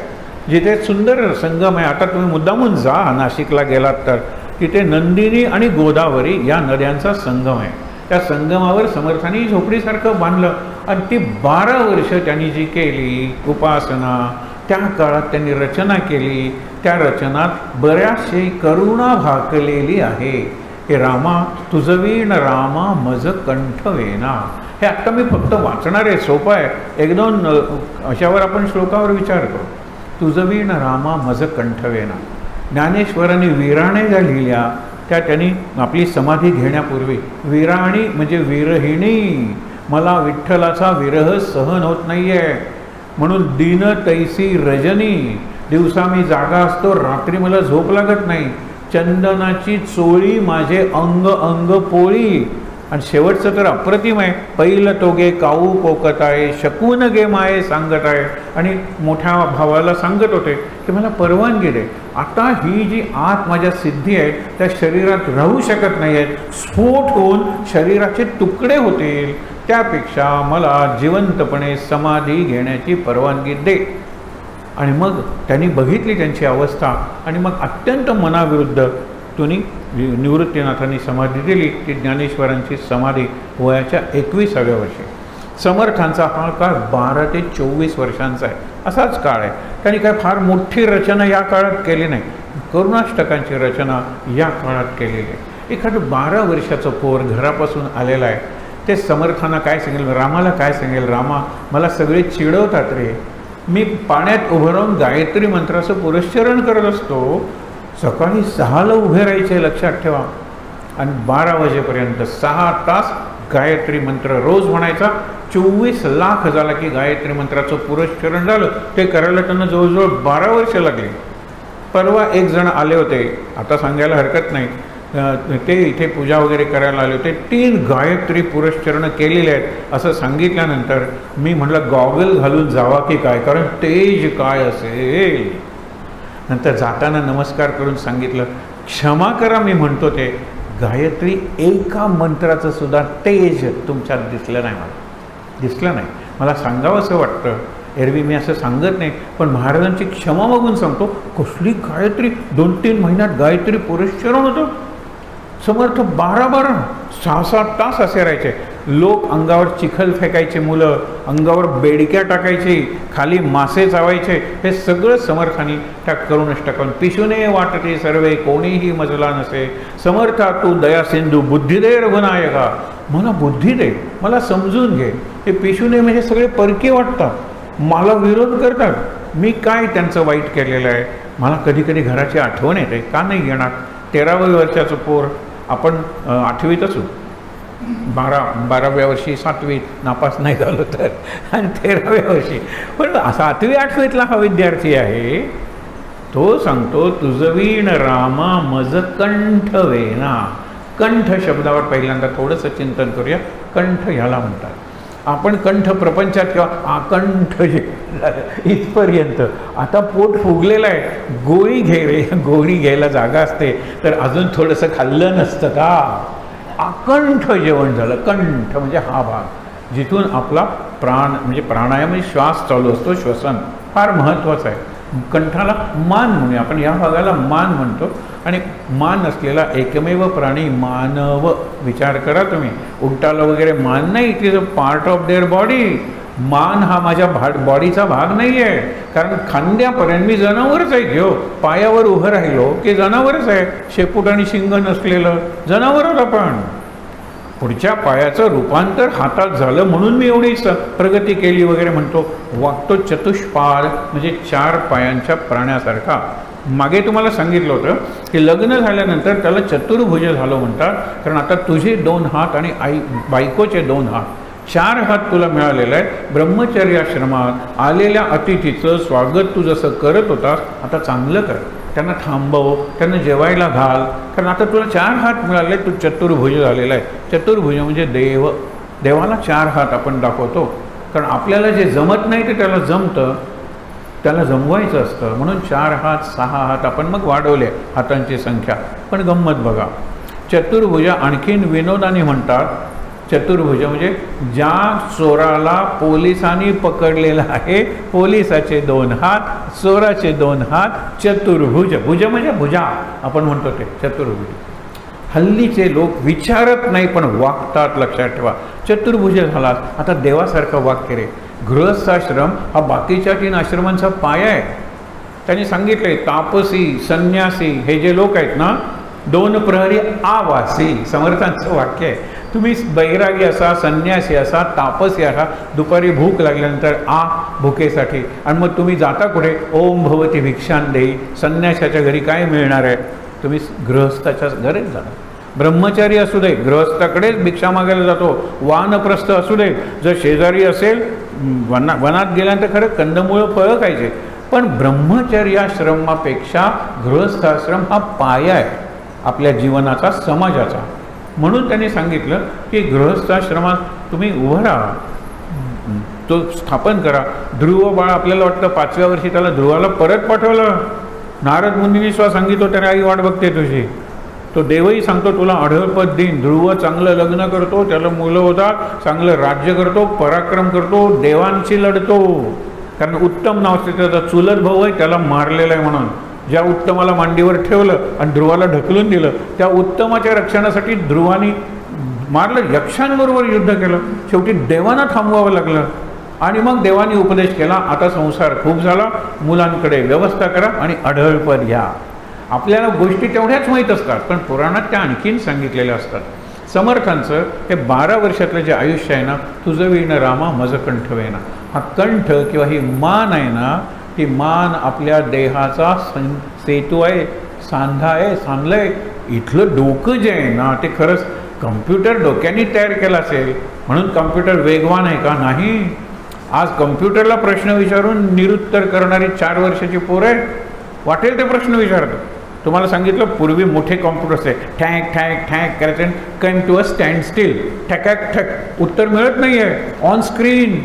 जिथे सुंदर संगम आहे. आता तुम्ही मुद्दामून जा नाशिकला गेलात तर तिथे नंदिनी आणि गोदावरी या नद्यांचा संगम आहे. त्या संगमावर समर्थांनी झोपडीसारखं बांधलं आणि ती 12 वर्ष त्यांनी जी केली उपासना, त्या काळात त्यांनी रचना केली. त्या रचनात बऱ्याचशी करुणा भाकलेली आहे. की रामा तुझवीण रामा मज कंठ वेना. हे आत्ता मी फक्त वाचणार आहे, सोपं आहे. एक दोन अशावर आपण श्लोकावर विचार करू. तुझवीण रामा मज कंठ वेना. ज्ञानेश्वरांनी विराणे ज्या लिहिल्या त्या त्यांनी आपली समाधी घेण्यापूर्वी, विराणी म्हणजे विरहिणी, मला विठ्ठलाचा विरह सहन होत नाही आहे म्हणून दिन तैसी रजनी, दिवसा मी जागा असतो, रात्री मला झोप लागत नाही, चंदनाची चोळी माझे अंग अंग पोळी. आणि शेवटचं तर अप्रतिम आहे, पहिलं तोगे काऊ कोकत आहे, शकून गे माये सांगत आहे. आणि मोठ्या भावाला सांगत होते की मला परवानगी दे, आता ही जी आत माझ्या सिद्धी आहे त्या शरीरात राहू शकत नाही आहेत, स्फोट होऊन शरीराचे तुकडे होतील, त्यापेक्षा मला जिवंतपणे समाधी घेण्याची परवानगी दे. आणि मग त्यांनी बघितली त्यांची अवस्था आणि मग अत्यंत मनाविरुद्ध तुम्ही निवृत्तीनाथांनी समाधी दिली. ती ज्ञानेश्वरांची समाधी वयाच्या 21व्या वर्षी. समर्थांचा हा काळ 12 ते 24 वर्षांचा आहे, असाच काळ आहे. त्यांनी काय फार मोठी रचना या काळात केली नाही, करुणाष्टकांची रचना या काळात केलेली आहे. एखादं 12 वर्षाचं पोर घरापासून आलेलं आहे, ते समर्थांना काय सांगेल, रामाला काय सांगेल, रामा मला सगळे चिडवतात रे, मी पाण्यात उभं राहून गायत्री मंत्राचं पुरस्चरण करत असतो, सकाळी 6ला उभे राहायचे लक्षात ठेवा, आणि 12 वाजेपर्यंत 6 तास गायत्री मंत्र रोज म्हणायचा. 24 लाख झाला की गायत्री मंत्राचं पुरस्चरण झालं. ते करायला त्यांना जवळजवळ 12 वर्ष लागली. परवा एक जण आले होते, आता सांगायला हरकत नाही, ते इथे पूजा वगैरे करायला आले होते, 3 गायत्री पुरस्चरण केलेले आहेत असं सांगितल्यानंतर मी म्हटलं गॉगल घालून जावा की काय, कारण तेज काय असेल. नंतर जाताना नमस्कार करून सांगितलं, क्षमा करा मी म्हणतो ते गायत्री एका मंत्राचं सुद्धा तेज तुमच्यात दिसलं नाही. मला सांगावं असं वाटतं, एरवी मी असं सांगत नाही, पण महाराजांची क्षमा मागून सांगतो, कसली गायत्री, 2-3 महिन्यात गायत्री पुरस्चरण होतं. समर्थ 12-12 6-7 तास असे राहायचे. लोक अंगावर चिखल फेकायचे, मुलं अंगावर बेडक्या टाकायची, खाली मासे चावायचे. हे सगळं समर्थांनी त्या करुणाष्टकावरून, पिशुने वाटते सर्वे कोणीही मजला नसे, समर्था तू दया सिंधू बुद्धी दे रघुनायका, मला बुद्धी दे, मला समजून घे. हे पिशुने म्हणजे सगळे परके वाटतात, मला विरोध करतात, मी काय त्यांचं वाईट केलेलं आहे. मला कधी कधी घराची आठवण येते, का नाही येणार. 13व्या वर्षाचं पोर, आपण 8वीत असू, 12व्या वर्षी 7वीत नापास नाही झालो तर, आणि 13व्या वर्षी, पण 7वी-8वीतला हा विद्यार्थी आहे, तो सांगतो तुझवीण रामा मज कंठ वेना. कंठ शब्दावर पहिल्यांदा थोडंसं चिंतन करूया. कंठ ह्याला म्हणतात. आपण कंठ प्रपंचात किंवा आकंठ जे इथपर्यंत, आता पोट फुगलेलं आहे, गोळी घे रे, गोळी घ्यायला जागा असते तर अजून थोडंसं खाल्लं नसतं का. आकंठ जेवण झालं. कंठ म्हणजे हा भाग जिथून आपला प्राण म्हणजे प्राणायाम म्हणजे श्वास चालू असतो, श्वसन फार महत्त्वाचं आहे. कंठाला मान म्हणूया आपण, या भागाला मान म्हणतो. आणि मान असलेला एकमेव प्राणी मानव. विचार करा तुम्ही, उंटाला वगैरे मान नाही, it is a part of their body. मान हा माझ्या बॉडीचा भाग नाही आहे, कारण खांद्यापर्यंत मी जनावरच आहे. घेऊ पायावर उभं राहिलो की जनावरच आहे, शेपूट आणि शिंग नसलेलं जनावरच आपण. पुढच्या पायाचं रूपांतर हातात झालं म्हणून मी एवढी प्रगती केली वगैरे म्हणतो. वागतो चतुष्पाद म्हणजे 4 पायांच्या प्राण्यासारखा. मागे तुम्हाला सांगितलं होतं की लग्न झाल्यानंतर त्याला चतुर्भुज झालं म्हणतात, कारण आता तुझे 2 हात आणि बायकोचे 2 हात, 4 हात तुला मिळालेला आहे. ब्रह्मचर्याश्रमात आलेल्या अतिथीचं स्वागत तू जसं करत होतास, आता चांगलं कर, त्यांना थांबव, त्यांना जेवायला घाल, कारण आता तुला 4 हात मिळाले, तू चतुर्भुज झालेला आहे. चतुर्भुज म्हणजे देव. देवाला 4 हात आपण दाखवतो, कारण आपल्याला जे जमत नाही ते त्याला जमतं, त्याला जमवायचं असतं. म्हणून 4 हात 6 हात आपण मग वाढवले हातांची संख्या. पण गंमत बघा, चतुर्भुज आणखीन विनोदाने म्हणतात. चतुर्भुज म्हणजे ज्या चोराला पोलिसांनी पकडलेला आहे, पोलिसाचे 2 हात, चोराचे 2 हात, चतुर्भुज. भुज म्हणजे भुजा आपण म्हणतो ते चतुर्भुज. हल्लीचे लोक विचारत नाही पण वागतात, लक्षात ठेवा. चतुर्भुज झालात, आता देवासारखं वाक्य रे. गृहस्थाश्रम हा बाकीच्या 3 आश्रमांचा पाया आहे. त्यांनी सांगितले तापसी, संन्यासी हे जे लोक आहेत ना, दोन प्रहरी आवासी, समर्थांचं वाक्य आहे. तुम्ही बैरागी असा, संन्यासी असा, तापसी असा, दुपारी भूक लागल्यानंतर भुकेसाठी, आणि मग तुम्ही जाता कुठे? ओम भवती भिक्षां देई. संन्यासाच्या घरी काय मिळणार आहे? तुम्ही गृहस्थाच्या घरीच जाणार. ब्रह्मचारी असू दे, गृहस्थाकडेच भिक्षा मागायला जातो. वानप्रस्थ असू दे, जर शेजारी असेल वनात गेल्यानंतर खरं कंदमुळं फळं खायचे, पण ब्रह्मचर्याश्रमापेक्षा गृहस्थाश्रम हा पाया आहे आपल्या जीवनाचा, समाजाचा. म्हणून त्यांनी सांगितलं की गृहस्थाश्रमात तुम्ही उभं राहा, तो स्थापन करा. ध्रुव बाळ, आपल्याला वाटतं 5व्या वर्षी त्याला ध्रुवाला परत पाठवलं. नारद मुनींनी स्व सांगितलं त्याने आई वाट बघते तुझी. तो देवही सांगतो तुला अढळपद देईन. ध्रुव चांगलं लग्न करतो, त्याला मुलं होतात, चांगलं राज्य करतो, पराक्रम करतो, देवांशी लढतो. कारण उत्तम नाव असते, त्याचा चुलत भाऊ आहे, त्याला मारलेला आहे म्हणून. ज्या उत्तमाला मांडीवर ठेवलं आणि ध्रुवाला ढकलून दिलं, त्या उत्तमाच्या रक्षणासाठी ध्रुवानी मारलं, यक्षांबरोबर युद्ध केलं. शेवटी देवांना थांबवावं लागलं. आणि मग देवानी उपदेश केला, आता संसार खूप झाला, मुलांकडे व्यवस्था करा आणि अढळपद घ्या. आपल्याला गोष्टी तेवढ्याच माहीत असतात, पण पुराणात त्या आणखीन सांगितलेल्या असतात. समर्थांचं हे 12 वर्षातलं जे आयुष्य आहे ना, तुझं विण रामा मज कंठ वेना. हा कंठ किंवा ही मान आहे ना, ती मान आपल्या देहाचा सेतू आहे, सांधा आहे, सांधलं आहे. इथलं डोकं जे आहे ना, ते खरंच कम्प्युटर डोक्याने तयार केलं असेल म्हणून कम्प्युटर वेगवान आहे का? नाही. आज कम्प्युटरला प्रश्न विचारून निरुत्तर करणारी 4 वर्षाची पोरं आहे, वाटेल ते प्रश्न विचारतात. तुम्हाला सांगितलं पूर्वी मोठे कॉम्प्युटर्स आहे, ठॅक ठॅक ठॅक करायचं, come to a standstill, ठॅकॅक ठॅक, उत्तर मिळत नाही आहे. On screen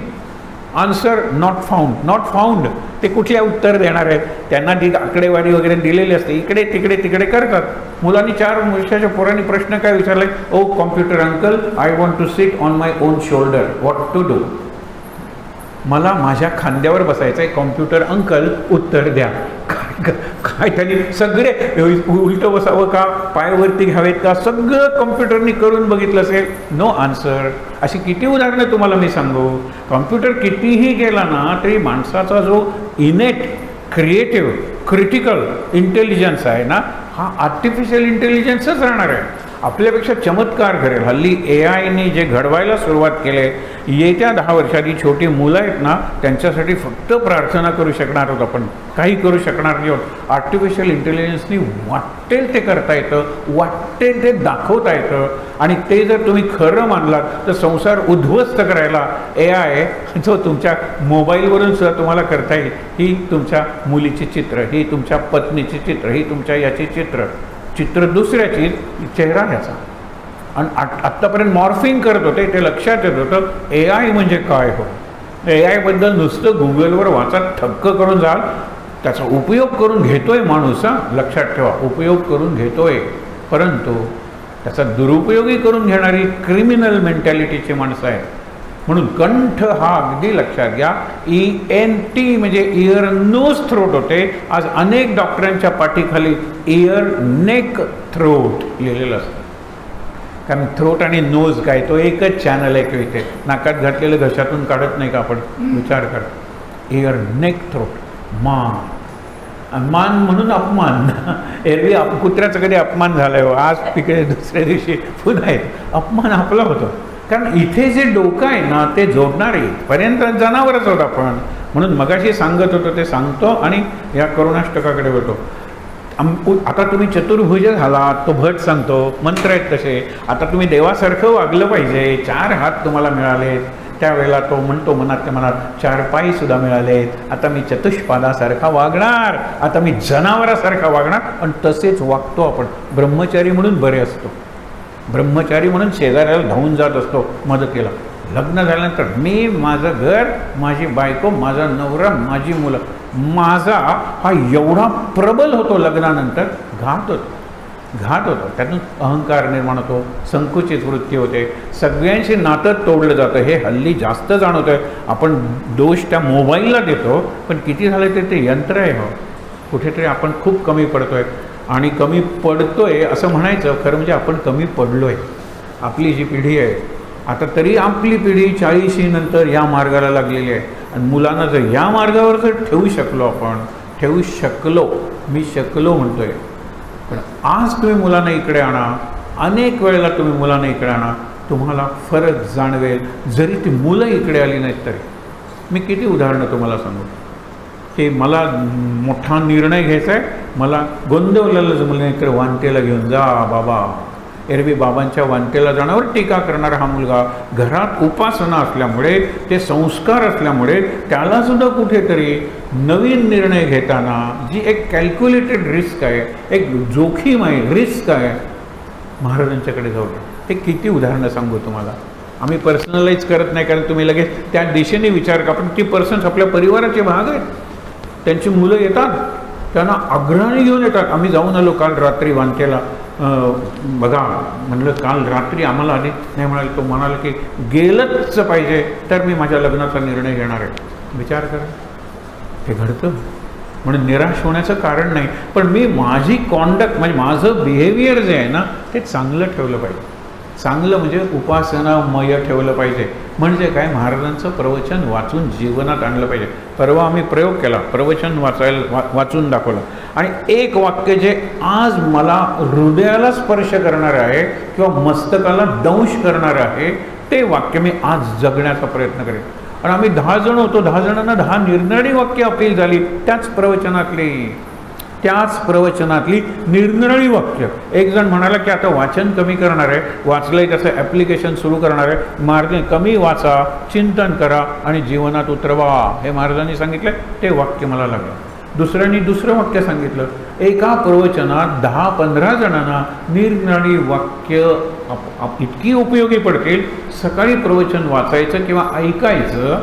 answer not found, not found. ते कुठल्या उत्तर देणार आहेत? त्यांना ती आकडेवारी वगैरे दिलेली असते, इकडे तिकडे तिकडे करतात. मुलांनी 4 वर्षाच्या पोरांनी प्रश्न काय विचारले? Oh computer uncle, I want to sit on my own shoulder, what to do? मला माझ्या खांद्यावर बसायचं आहे. कॉम्प्युटर अंकल उत्तर द्या. काय त्यांनी सगळे उलटं बसावं का, पायावरती घ्यावेत का, सगळं कॉम्प्युटरनी करून बघितलं असेल, नो आन्सर. अशी किती उदाहरणं तुम्हाला मी सांगू. कॉम्प्युटर कितीही गेला ना तरी माणसाचा जो इनेट क्रिएटिव्ह क्रिटिकल इंटेलिजन्स आहे ना, हा आर्टिफिशियल इंटेलिजन्सच राहणार आहे. आपल्यापेक्षा चमत्कार करेल. हल्ली AI जे घडवायला सुरुवात केले, येत्या 10 वर्षांनी छोटी मुलं आहेत ना, त्यांच्यासाठी फक्त प्रार्थना करू शकणार आहोत आपण, काही करू शकणार नाही आहोत. आर्टिफिशियल इंटेलिजन्सनी वाटेल ते करता येतं, वाटेल ते दाखवता येतं. आणि ते जर तुम्ही खरं मानलात तर संसार उद्ध्वस्त करायला AI जो तुमच्या मोबाईलवरून सुद्धा तुम्हाला करता येईल. ही तुमच्या मुलीची चित्र, ही तुमच्या पत्नीची चित्र, ही तुमच्या याची चित्र दुसऱ्याची, चेहरा ह्याचा. आणि आत्तापर्यंत मॉर्फिंग करत होते, ते लक्षात येत होतं AI म्हणजे काय हो. AI बद्दल नुसतं गुगलवर वाचा, थक्क करून जाल. त्याचा उपयोग करून घेतोय माणूस, लक्षात ठेवा, उपयोग करून घेतोय, परंतु त्याचा दुरुपयोगही करून घेणारी क्रिमिनल मेंटॅलिटीची माणसं आहेत. म्हणून कंठ हा अगदी लक्षात घ्या. ENT म्हणजे इयर नोज थ्रोट होते. आज अनेक डॉक्टरांच्या पाठीखाली इयर नेक थ्रोट लिहिलेलं असतं. कारण थ्रोट आणि नोज काय, तो एकच चॅनल आहे किंवा इथे नाकात घातलेलं घशातून काढत नाही का आपण, विचार करा. इयर नेक थ्रोट, मान म्हणून अपमान. एरवी कुत्र्याचा कधी अपमान झालाय हो, आज तिकडे दुसऱ्या दिवशी पुन्हा अपमान आपला होतो. कारण इथे जे डोकं आहे ना ते जोडणारे पर्यंत जनावरच होत आपण. म्हणून मगाशी सांगत होतो ते सांगतो आणि या करुणाष्टकाकडे होतो. आता तुम्ही चतुर्भुज झालात, तो भट सांगतो, मंत्र आहेत तसे. आता तुम्ही देवासारखं वागलं पाहिजे, 4 हात तुम्हाला मिळाले, त्यावेळेला तो म्हणतो मनात मनात 4 पाय सुद्धा मिळालेत. आता मी चतुष्पादासारखा वागणार, आता मी जनावरासारखा वागणार. आणि तसेच वागतो आपण. ब्रह्मचारी म्हणून बरे असतो, ब्रह्मचारी म्हणून शेजाऱ्याला धावून जात असतो मदतीला. लग्न झाल्यानंतर मी, माझं घर, माझी बायको, माझा नवरा, माझी मुलं, माझा हा एवढा प्रबल होतो. लग्नानंतर घात होतो, त्यातून अहंकार निर्माण होतो, संकुचित वृत्ती होते, सगळ्यांशी नातं तोडलं जातं. हे हल्ली जास्त जाणवतं आहे. आपण दोष त्या मोबाईलला देतो, पण किती झालं तर ते यंत्र आहे हो. कुठेतरी आपण खूप कमी पडतो आहे. आणि कमी पडतोय असं म्हणायचं खरं म्हणजे आपण कमी पडलो आहे. आपली जी पिढी आहे आता, तरी आपली पिढी 40 नंतर या मार्गाला लागलेली आहे. आणि मुलांना जर या मार्गावर जर ठेवू शकलो आपण, ठेवू शकलो, मी शकलो म्हणतोय, पण आज तुम्ही मुलांना इकडे आणा, अनेक वेळेला तुम्ही मुलांना इकडे आणा, तुम्हाला फरक जाणवेल, जरी ती मुलं इकडे आली नाहीत तरी. मी किती उदाहरणं तुम्हाला सांगू की मला मोठा निर्णय घ्यायचा आहे, मला गोंदवलेलं जमलं नाही तर वांटेला घेऊन जा बाबा. एरवी बाबांच्या वांटेला जाण्यावर टीका करणारा हा मुलगा, घरात उपासना असल्यामुळे, ते संस्कार असल्यामुळे त्यालासुद्धा कुठेतरी नवीन निर्णय घेताना जी एक कॅल्क्युलेटेड रिस्क आहे, एक जोखीम आहे, रिस्क आहे, महाराजांच्याकडे जाऊ द्या. हे किती उदाहरणं सांगू तुम्हाला. आम्ही पर्सनलाइज करत नाही, कारण तुम्ही लगेच त्या दिशेने विचार का, पण ती पर्सन्स आपल्या परिवाराचे भाग आहेत. त्यांची मुलं येतात, त्यांना अग्रणी घेऊन येतात. आम्ही जाऊन आलो काल रात्री वांटेला, बघा म्हणलं काल रात्री आम्हाला आधी नाही म्हणाले, तो म्हणाला की गेलंच पाहिजे तर मी माझ्या लग्नाचा निर्णय घेणार आहे. विचार करा, हे घडतं. म्हणून निराश होण्याचं कारण नाही, पण मी माझी कॉन्डक्ट म्हणजे माझं बिहेवियर जे आहे ना ते चांगलं ठेवलं पाहिजे. चांगलं म्हणजे उपासनामय ठेवलं पाहिजे. म्हणजे काय, महाराजांचं प्रवचन वाचून जीवनात आणलं पाहिजे. परवा आम्ही प्रयोग केला, प्रवचन वाचून दाखवलं, आणि एक वाक्य जे आज मला हृदयाला स्पर्श करणार आहे किंवा मस्तकाला दंश करणार आहे, ते वाक्य मी आज जगण्याचा प्रयत्न करेन. आणि आम्ही 10 जण होतो, 10 जणांना 10 निरनिराळी वाक्य अपील झाली. त्याच प्रवचनातली निरनिराळी वाक्य. एक जण म्हणाला की आता वाचन कमी करणार आहे, वाचलंय त्याचं ॲप्लिकेशन सुरू करणार आहे, मार्ग कमी वाचा, चिंतन करा आणि जीवनात उतरवा, हे महाराजांनी सांगितलं. ते वाक्य मला लागलं. दुसऱ्यांनी दुसरं वाक्य सांगितलं. एका प्रवचनात 10-15 जणांना निरनिराळी वाक्य इतकी उपयोगी पडतील. सकाळी प्रवचन वाचायचं किंवा ऐकायचं,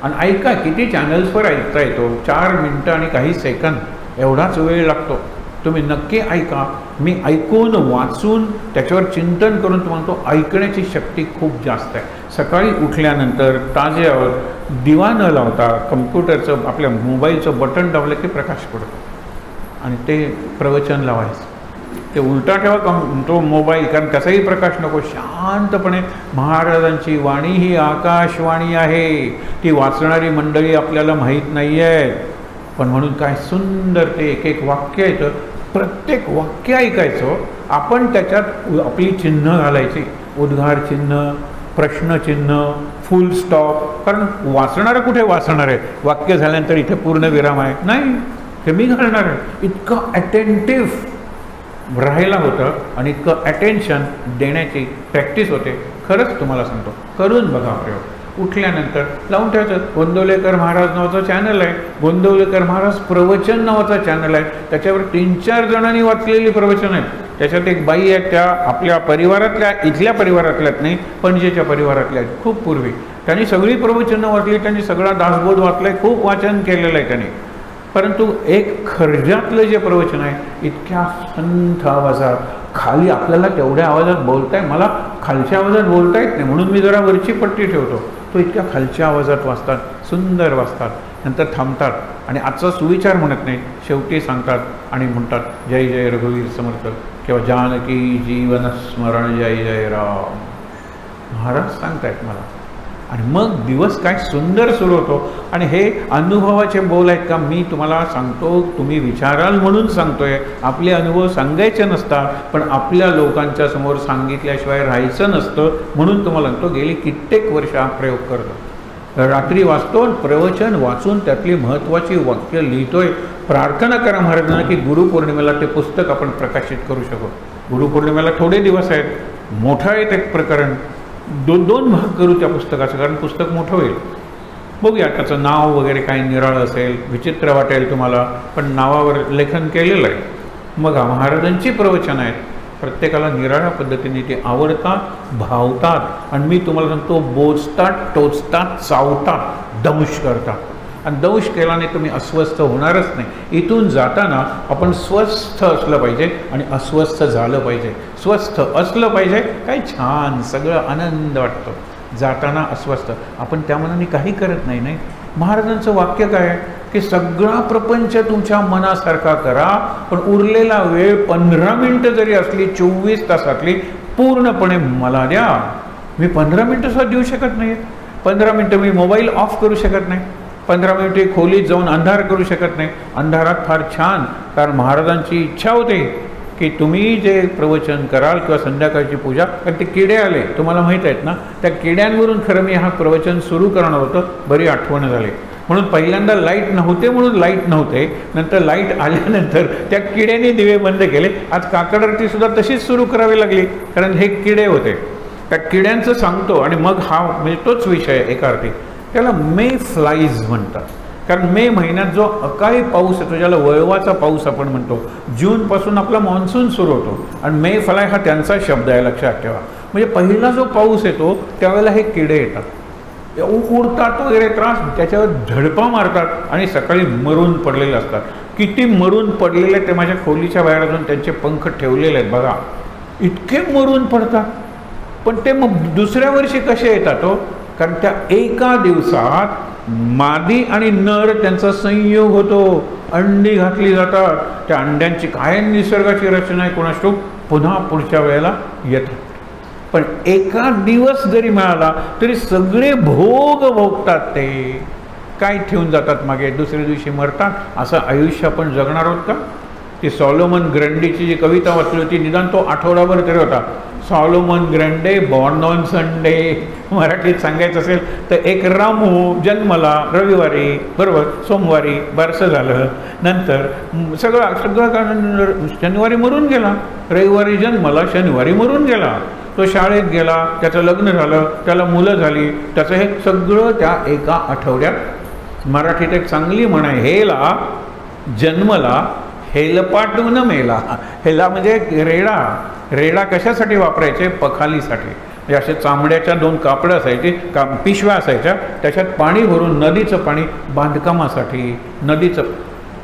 आणि ऐका, किती चॅनल्सवर ऐकता येतो, 4 मिनटं आणि काही सेकंद एवढाच वेळ लागतो. तुम्ही नक्की ऐका. मी ऐकून वाचून त्याच्यावर चिंतन करून तुम्हाला तो ऐकण्याची शक्ती खूप जास्त आहे. सकाळी उठल्यानंतर ताज्यावर दिवा न लावता कम्प्युटरचं आपल्या मोबाईलचं बटन दाबलं की प्रकाश पडतो आणि ते प्रवचन लावायचं. ते उलटा ठेवा तो मोबाईल, कारण त्याचाही प्रकाश नको. शांतपणे महाराजांची वाणी ही आकाशवाणी आहे. ती वाचणारी मंडळी आपल्याला माहीत नाही आहे, पण म्हणून काय सुंदर ते एक एक वाक्य येतं. प्रत्येक वाक्य ऐकायचं, आपण त्याच्यात आपली चिन्ह घालायची, उद्गार चिन्ह, प्रश्नचिन्ह, फुल स्टॉप. कारण वाचणारं कुठे वाचणार आहे, वाक्य झाल्यानंतर इथे पूर्ण विराम आहे नाही, हे मी घालणार आहे. इतकं अटेंटिव्ह राहायला होतं आणि इतकं अटेन्शन देण्याची प्रॅक्टिस होते. खरंच तुम्हाला सांगतो, करून बघा प्रयोग. उठल्यानंतर लावून ठेवायचं. गोंदवलेकर महाराज नावाचा चॅनल आहे, गोंदवलेकर महाराज प्रवचन नावाचा चॅनल आहे. त्याच्यावर 3-4 जणांनी वाचलेली प्रवचन आहेत. त्याच्यात एक बाई आहे, त्या आपल्या परिवारातल्या, इथल्या परिवारातल्यात नाही, पणजेच्या परिवारातल्या आहेत. खूप पूर्वी त्यांनी सगळी प्रवचनं वाचली, त्यांनी सगळा दासबोध वाचलाय, खूप वाचन केलेलं आहे त्यांनी. परंतु एक खर्जातलं जे प्रवचन आहे, इतक्या संथ आवाजात, खाली आपल्याला तेवढ्या आवाजात बोलताय, मला खालच्या आवाजात बोलता येत नाही, म्हणून मी जरा वरची पट्टी ठेवतो. तो इतक्या खालच्या आवाजात वाचतात, सुंदर वाचतात, नंतर थांबतात आणि आजचा सुविचार म्हणत नाही, शेवटी सांगतात आणि म्हणतात जय जय रघुवीर समर्थ किंवा जानकी जीवन स्मरण जय जय राम. महाराज सांगतायत मला. आणि मग दिवस काय सुंदर सुरू होतो. आणि हे अनुभवाचे बोल आहेत का, मी तुम्हाला सांगतो, तुम्ही विचाराल म्हणून सांगतोय. आपले अनुभव सांगायचे नसतात, पण आपल्या लोकांच्या समोर सांगितल्याशिवाय राहायचं नसतं, म्हणून तुम्हाला सांगतो. गेली कित्येक वर्ष हा प्रयोग करतो. रात्री वाचतो, प्रवचन वाचून त्यातली महत्त्वाची वाक्य लिहितोय. प्रार्थना करा महाराजांना की गुरुपौर्णिमेला ते पुस्तक आपण प्रकाशित करू शकू. गुरुपौर्णिमेला थोडे दिवस आहेत, मोठं आहे ते प्रकरण. 2 भाग करू त्या पुस्तकाचं, कारण पुस्तक मोठं होईल. बघूया, त्याचं नाव वगैरे काही निराळं असेल, विचित्र वाटेल तुम्हाला, पण नावावर लेखन केलेलं आहे. मग महाराजांची प्रवचन आहेत, प्रत्येकाला निराळ्या पद्धतीने ते आवडतात, भावतात. आणि मी तुम्हाला सांगतो, बोचतात, टोचतात, चावतात, दंश करतात. आणि दंश केल्याने तुम्ही अस्वस्थ होणारच नाही. इथून जाताना आपण स्वस्थ असलं पाहिजे आणि अस्वस्थ झालं पाहिजे. स्वस्थ असलं पाहिजे, काय छान सगळं आनंद वाटतो. जाताना अस्वस्थ, आपण त्या मनाने काही करत नाही. नाही, महाराजांचं वाक्य काय आहे की सगळा प्रपंच तुमच्या मनासारखा करा, पण उरलेला वेळ 15 मिनिटं जरी असली 24 तासातली पूर्णपणे मला द्या. मी 15 मिनिटं सुद्धा देऊ शकत नाही. 15 मिनिटं मी मोबाईल ऑफ करू शकत नाही. 15 मिनिटे खोलीत जाऊन अंधार करू शकत नाही. अंधारात फार छान, कारण महाराजांची इच्छा होते की तुम्ही जे प्रवचन कराल किंवा संध्याकाळची पूजा, कारण ते किडे आले तुम्हाला माहीत आहेत ना, त्या किड्यांवरून खरं मी हा प्रवचन सुरू करणार होतं, बरी आठवण झाली. म्हणून पहिल्यांदा लाईट नव्हते म्हणून लाईट नव्हते, नंतर लाईट आल्यानंतर त्या किड्याने दिवे बंद केले. आज काकड आरती सुद्धा तशीच सुरू करावी लागली, कारण हे किडे होते. त्या किड्यांचं सांगतो आणि मग हा म्हणजे तोच विषय एका अर्थी. त्याला मे फ्लाईज म्हणतात, कारण मे महिन्यात जो अकाळी पाऊस येतो, ज्याला वळवाचा पाऊस आपण म्हणतो, जूनपासून आपला मान्सून सुरू होतो आणि मे फ्लाय हा त्यांचा शब्द आहे, लक्षात ठेवा. म्हणजे पहिला जो पाऊस येतो त्यावेळेला हे किडे येतात, उडतात वगैरे त्रास, त्याच्यावर झडपा मारतात आणि सकाळी मरून पडलेले असतात. किती मरून पडलेले ते माझ्या खोलीच्या बाहेर अजून त्यांचे पंख ठेवलेले आहेत बघा, इतके मरून पडतात. पण ते मग दुसऱ्या वर्षी कसे येतात हो, कारण त्या एका दिवसात मादी आणि नर त्यांचा संयोग होतो, अंडी घातली जातात. त्या अंड्यांची काय निसर्गाची रचना आहे कोणास ठाऊक, पुन्हा पुढच्या वेळेला येतात. पण एका दिवस जरी मिळाला तरी सगळे भोग भोगतात, ते काय ठेवून जातात मागे, दुसऱ्या दिवशी मरतात. असं आयुष्य आपण जगणार आहोत का? ती सॉलोमन ग्रंडीची जी कविता वाचली होती, निदान तो आठवडाभर तरी होता. सॉलोमन ग्रंडे बॉर्न ऑन संडे, मराठीत सांगायचं असेल तर एक रामू जन्मला रविवारी, बरोबर, सोमवारी बारसं झालं, नंतर सगळं शनिवारी मरून गेला, रविवारी जन्मला, शनिवारी मरून गेला. तो शाळेत गेला, त्याचं लग्न झालं, त्याला मुलं झाली, त्याचं हे सगळं त्या एका आठवड्यात. मराठीत एक चांगली म्हण आहे, हेला जन्मला हेलपाटून मेला. हेला म्हणजे रेडा. रेडा कशासाठी वापरायचे? पखालीसाठी. म्हणजे असे चांबड्याच्या 2 कापडं असायचे, पिशव्या असायच्या, त्याच्यात पाणी भरून नदीचं पाणी बांधकामासाठी, नदीचं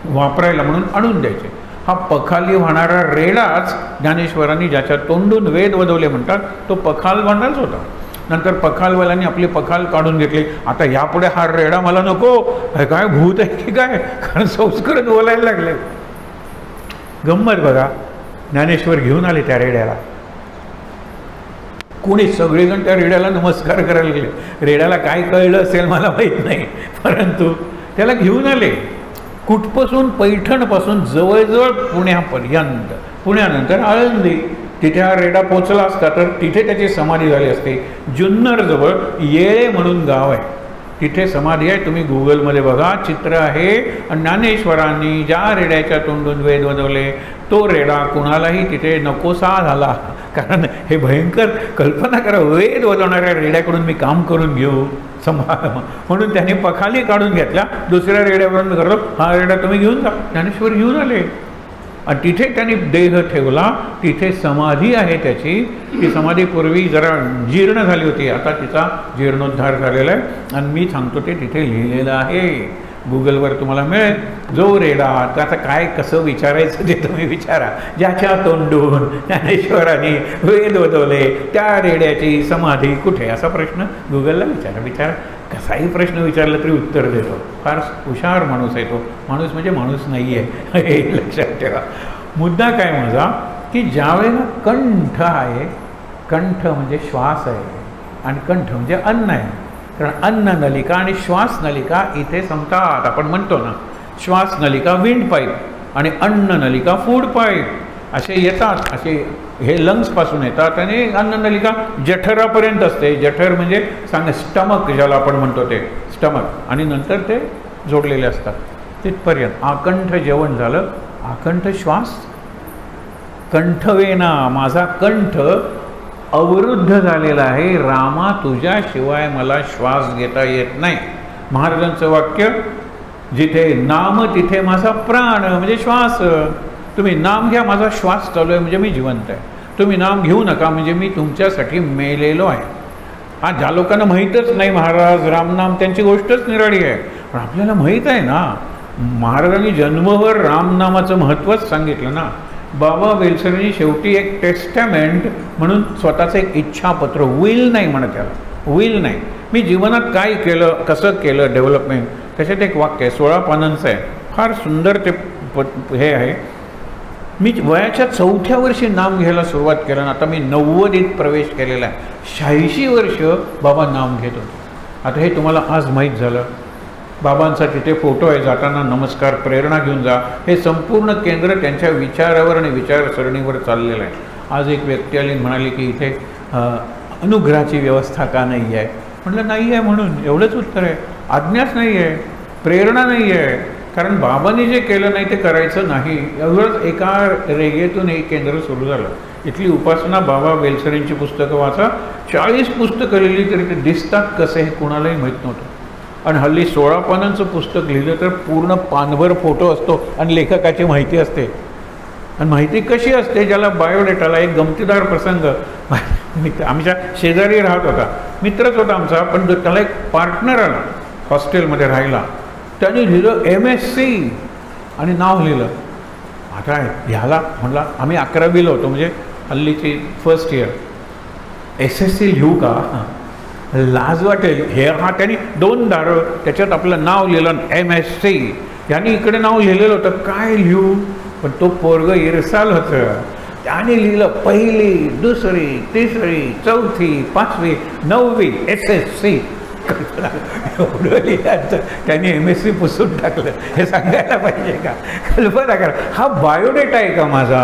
वापरायला म्हणून आणून द्यायचे. हा पखाली वाहणारा रेडाच ज्ञानेश्वरांनी ज्याच्या तोंडून वेद वदवले म्हणतात, तो पखालवानाच होता. नंतर पखालवाल्यांनी आपली पखाल काढून घेतली. आता यापुढे हा रेडा मला नको, हे काय भूत आहे की काय, कारण संस्कृत बोलायला लागले. गंमत बघा, ज्ञानेश्वर घेऊन आले त्या रेड्याला. कोणी सगळेजण त्या रेड्याला नमस्कार करायला गेले. रेड्याला काय कळलं असेल मला माहीत नाही, परंतु त्याला घेऊन आले. कुठपासून? पैठणपासून जवळजवळ पुण्यापर्यंत. पुण्यानंतर आळंदी. तिथे हा रेडा पोचला असता तर तिथे त्याची समाधी झाली असते. जुन्नरजवळ येळे म्हणून गाव आहे, तिथे समाधी आहे. तुम्ही गुगलमध्ये बघा, चित्र आहे. ज्ञानेश्वरांनी ज्या रेड्याच्या तोंडून वेद वदवले, तो रेडा कुणालाही तिथे नकोसा झाला. कारण हे भयंकर, कल्पना करा, वेद वदवणाऱ्या रेड्याकडून मी काम करून घेऊ, म्हणून त्याने पखाली काढून घेतल्या. दुसऱ्या रेड्यावरून करतो, हा रेडा तुम्ही घेऊन जा. ज्ञानेश्वर घेऊन आले आणि तिथे त्यांनी देह ठेवला. तिथे समाधी आहे त्याची. ती समाधी पूर्वी जरा जीर्ण झाली होती, आता तिचा जीर्णोद्धार झालेला आहे आणि मी सांगतो ते तिथे लिहिलेलं आहे. गुगलवर तुम्हाला मिळेल. जो रेडा, त्याचं काय कसं विचारायचं ते तुम्ही विचारा. ज्याच्या तोंडून ज्ञानेश्वरांनी वेद वदवले त्या रेड्याची समाधी कुठे, असा प्रश्न गुगलला विचारा. कसाही प्रश्न विचारला तरी उत्तर देतो. फार हुशार माणूस आहे तो. माणूस म्हणजे माणूस नाही आहे, हे लक्षात ठेवा. मुद्दा काय माझा, की ज्यावेळेला कंठ आहे, कंठ म्हणजे श्वास आहे आणि कंठ म्हणजे अन्न आहे. कारण अन्न नलिका आणि श्वास नलिका इथे संपतात. आपण म्हणतो ना, श्वास नलिका विंड पाईप आणि अन्न नलिका फूड पाईप असे येतात. असे हे लंग्सपासून येतात आणि अन्न नलिका जठरापर्यंत असते. जठर म्हणजे स्टमक ज्याला आपण म्हणतो ते स्टमक, आणि नंतर ते जोडलेले असतात तिथपर्यंत. आकंठ जेवण झालं, आकंठ श्वास. कंठवेना, माझा कंठ अवरुद्ध झालेला आहे. रामा, तुझ्याशिवाय मला श्वास घेता येत नाही. महाराजांचं वाक्य, जिथे नाम तिथे माझा प्राण, म्हणजे श्वास. तुम्ही नाम घ्या, माझा श्वास चालू आहे म्हणजे मी जिवंत आहे. तुम्ही नाम घेऊ नका म्हणजे मी तुमच्यासाठी मेलेलो आहे. हा, ज्या लोकांना माहीतच नाही महाराज रामनाम, त्यांची गोष्टच निराळी आहे. पण आपल्याला माहीत आहे ना, महाराजांनी जन्मभर रामनामाचं महत्त्वच सांगितलं ना. बाबा बेलसरांनी शेवटी एक टेस्टामेंट म्हणून स्वतःचं एक इच्छापत्र, विल नाही म्हणत त्याला, विल नाही, मी जीवनात काय केलं, कसं केलं डेव्हलपमेंट, त्याच्यात एक वाक्य आहे, 16 पानांचं आहे, फार सुंदर ते हे आहे. मी वयाच्या 4थ्या वर्षी नाम घ्यायला सुरुवात केलं ना, आता मी 90वीत प्रवेश केलेला आहे. 86 वर्ष बाबा नाम घेत होते. आता हे तुम्हाला आज माहीत झालं. बाबांचा तिथे फोटो आहे, जाताना नमस्कार, प्रेरणा घेऊन जा. हे संपूर्ण केंद्र त्यांच्या विचारावर आणि विचारसरणीवर चाललेलं आहे. आज एक व्यक्ती आली म्हणाली की इथे अनुग्रहाची व्यवस्था का नाही आहे. म्हटलं नाही आहे म्हणून एवढंच उत्तर आहे. आज्ञाच नाही आहे, प्रेरणा नाही आहे, कारण बाबांनी जे केलं नाही ते करायचं नाही. एवढंच एका रेगेतून एक केंद्र सुरू झालं. इथली उपासना बाबा बेलसरेंची पुस्तकं वाचा, 40 पुस्तकं लिहिली तरी ते दिसतात कसे हे कुणालाही माहीत नव्हतं. आणि हल्ली 16 पानांचं पुस्तक लिहिलं तर पूर्ण पानभर फोटो असतो आणि लेखकाची माहिती असते. आणि माहिती कशी असते, ज्याला बायोडेटाला. एक गमतीदार प्रसंग, आमच्या शेजारी राहत होता, मित्रच होता आमचा, पण त्याला एक पार्टनर आला हॉस्टेलमध्ये राहायला. त्यांनी लिहिलं MSc आणि नाव लिहिलं. आता ह्याला म्हटलं, आम्ही 11वीला होतो, म्हणजे हल्लीची फर्स्ट इयर. SSc लिहू का, लाज वाटेल. हे त्यांनी 2 दारं त्याच्यात आपलं नाव लिहिलं MSc. यांनी इकडे नाव लिहिलेलं होतं, काय लिहू. पण तो पोरग इरसाल होतं, त्याने लिहिलं 1ली, 2री, 3री, 4थी, 5वी, 9वी SSc. एवढं लिहायचं, त्यांनी MSc पुसून टाकलं. हे सांगायला पाहिजे का. कल्पना करा, हा बायोडेटा आहे का माझा.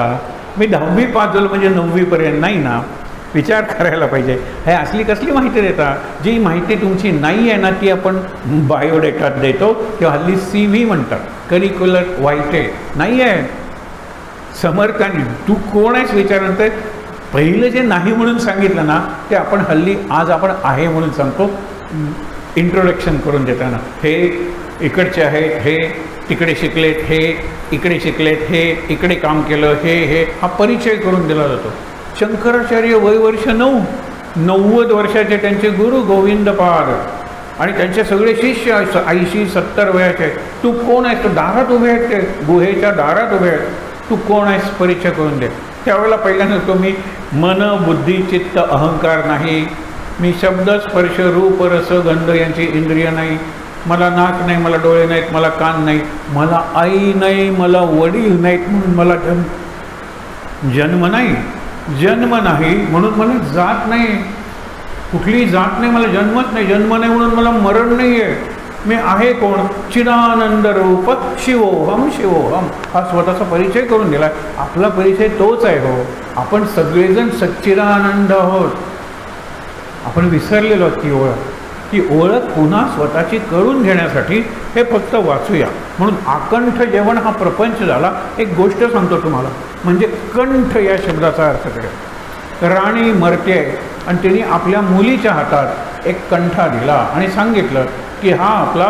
मी 10वी पास झालो म्हणजे 9वीपर्यंत नाही ना. विचार करायला पाहिजे. हे असली कसली माहिती देता, जी माहिती तुमची नाही आहे ना ती आपण बायोडेटात देतो, किंवा हल्ली CV म्हणतात, करिक्युलर व्हायटे नाही आहे. समर्थांनी तू कोण आहेस विचारनंतर पहिलं जे नाही म्हणून सांगितलं ना ते आपण हल्ली आज आपण आहे म्हणून सांगतो. इंट्रोडक्शन करून देताना हे इकडचे आहेत, हे तिकडे शिकलेत, हे इकडे शिकलेत, हे इकडे काम केलं, हे हा परिचय करून दिला जातो. शंकराचार्य वय वर्ष 9, 90 वर्षाचे त्यांचे गुरु गोविंदपाद आणि त्यांचे सगळे शिष्य 80-70 वयाचे. तू कोण आहेस. तो दारात उभे आहेत, ते गुहेच्या दारात उभे आहेत. तू कोण आहेस परिचय करून दे. त्यावेळेला पहिल्यांदा तो मी मन, बुद्धी, चित्त, अहंकार नाही. मी शब्द, स्पर्श, रूप, रस, गंध यांची इंद्रिय नाही. मला नाक नाही, मला डोळे नाहीत, मला कान नाही, मला आई नाही, मला वडील नाहीत, म्हणून मला जन्म नाही. जन्म नाही म्हणून मला जात नाही, कुठलीही जात नाही, मला जन्मच नाही. जन्म नाही म्हणून मला मरण नाही आहे. मी आहे कोण. चिदानंद रूप शिवोहम शिवोहम. हा स्वतःचा परिचय करून दिला. आपला परिचय तोच आहे. हो, आपण सगळेजण सच्चिदानंद आहोत. आपण विसरलेलो आहोत ती ओळख. ती ओळख पुन्हा स्वतःची करून घेण्यासाठी हे फक्त वाचूया. म्हणून आकंठ जेवण हा प्रपंच झाला. एक गोष्ट सांगतो तुम्हाला, म्हणजे कंठ या शब्दाचा अर्थ कळेल. राणी मरते आणि तिने आपल्या मुलीच्या हातात एक कंठा दिला आणि सांगितलं की हा आपला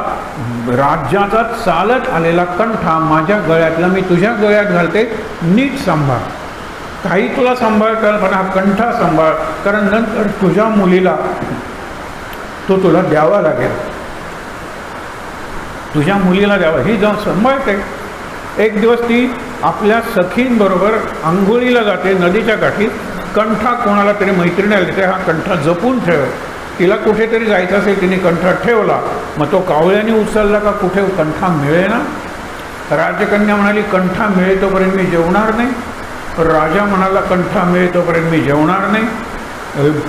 राज्याचा चालत आलेला कंठा माझ्या गळ्यातला मी तुझ्या गळ्यात घालते, नीट सांभाळ. काही तुला सांभाळ कर, पण हा कंठा सांभाळ, कारण नंतर तुझ्या मुलीला तो तुला द्यावा लागेल. तुझ्या मुलीला द्यावा. ही जाऊन सांभाळते. एक दिवस ती आपल्या सखींबरोबर आंघोळीला जाते नदीच्या काठी. कंठा कोणाला तरी मैत्रिणीला देते, हा कंठा जपून ठेव. तिला कुठेतरी जायचं असेल, तिने कंठा ठेवला. मग तो कावळ्याने उचलला का कुठे कंठा मिळेना. राजकन्या म्हणाली कंठा मिळेल तोपर्यंत मी जेवणार नाही. राजा म्हणाला कंठा मिळेल तोपर्यंत मी जेवणार नाही.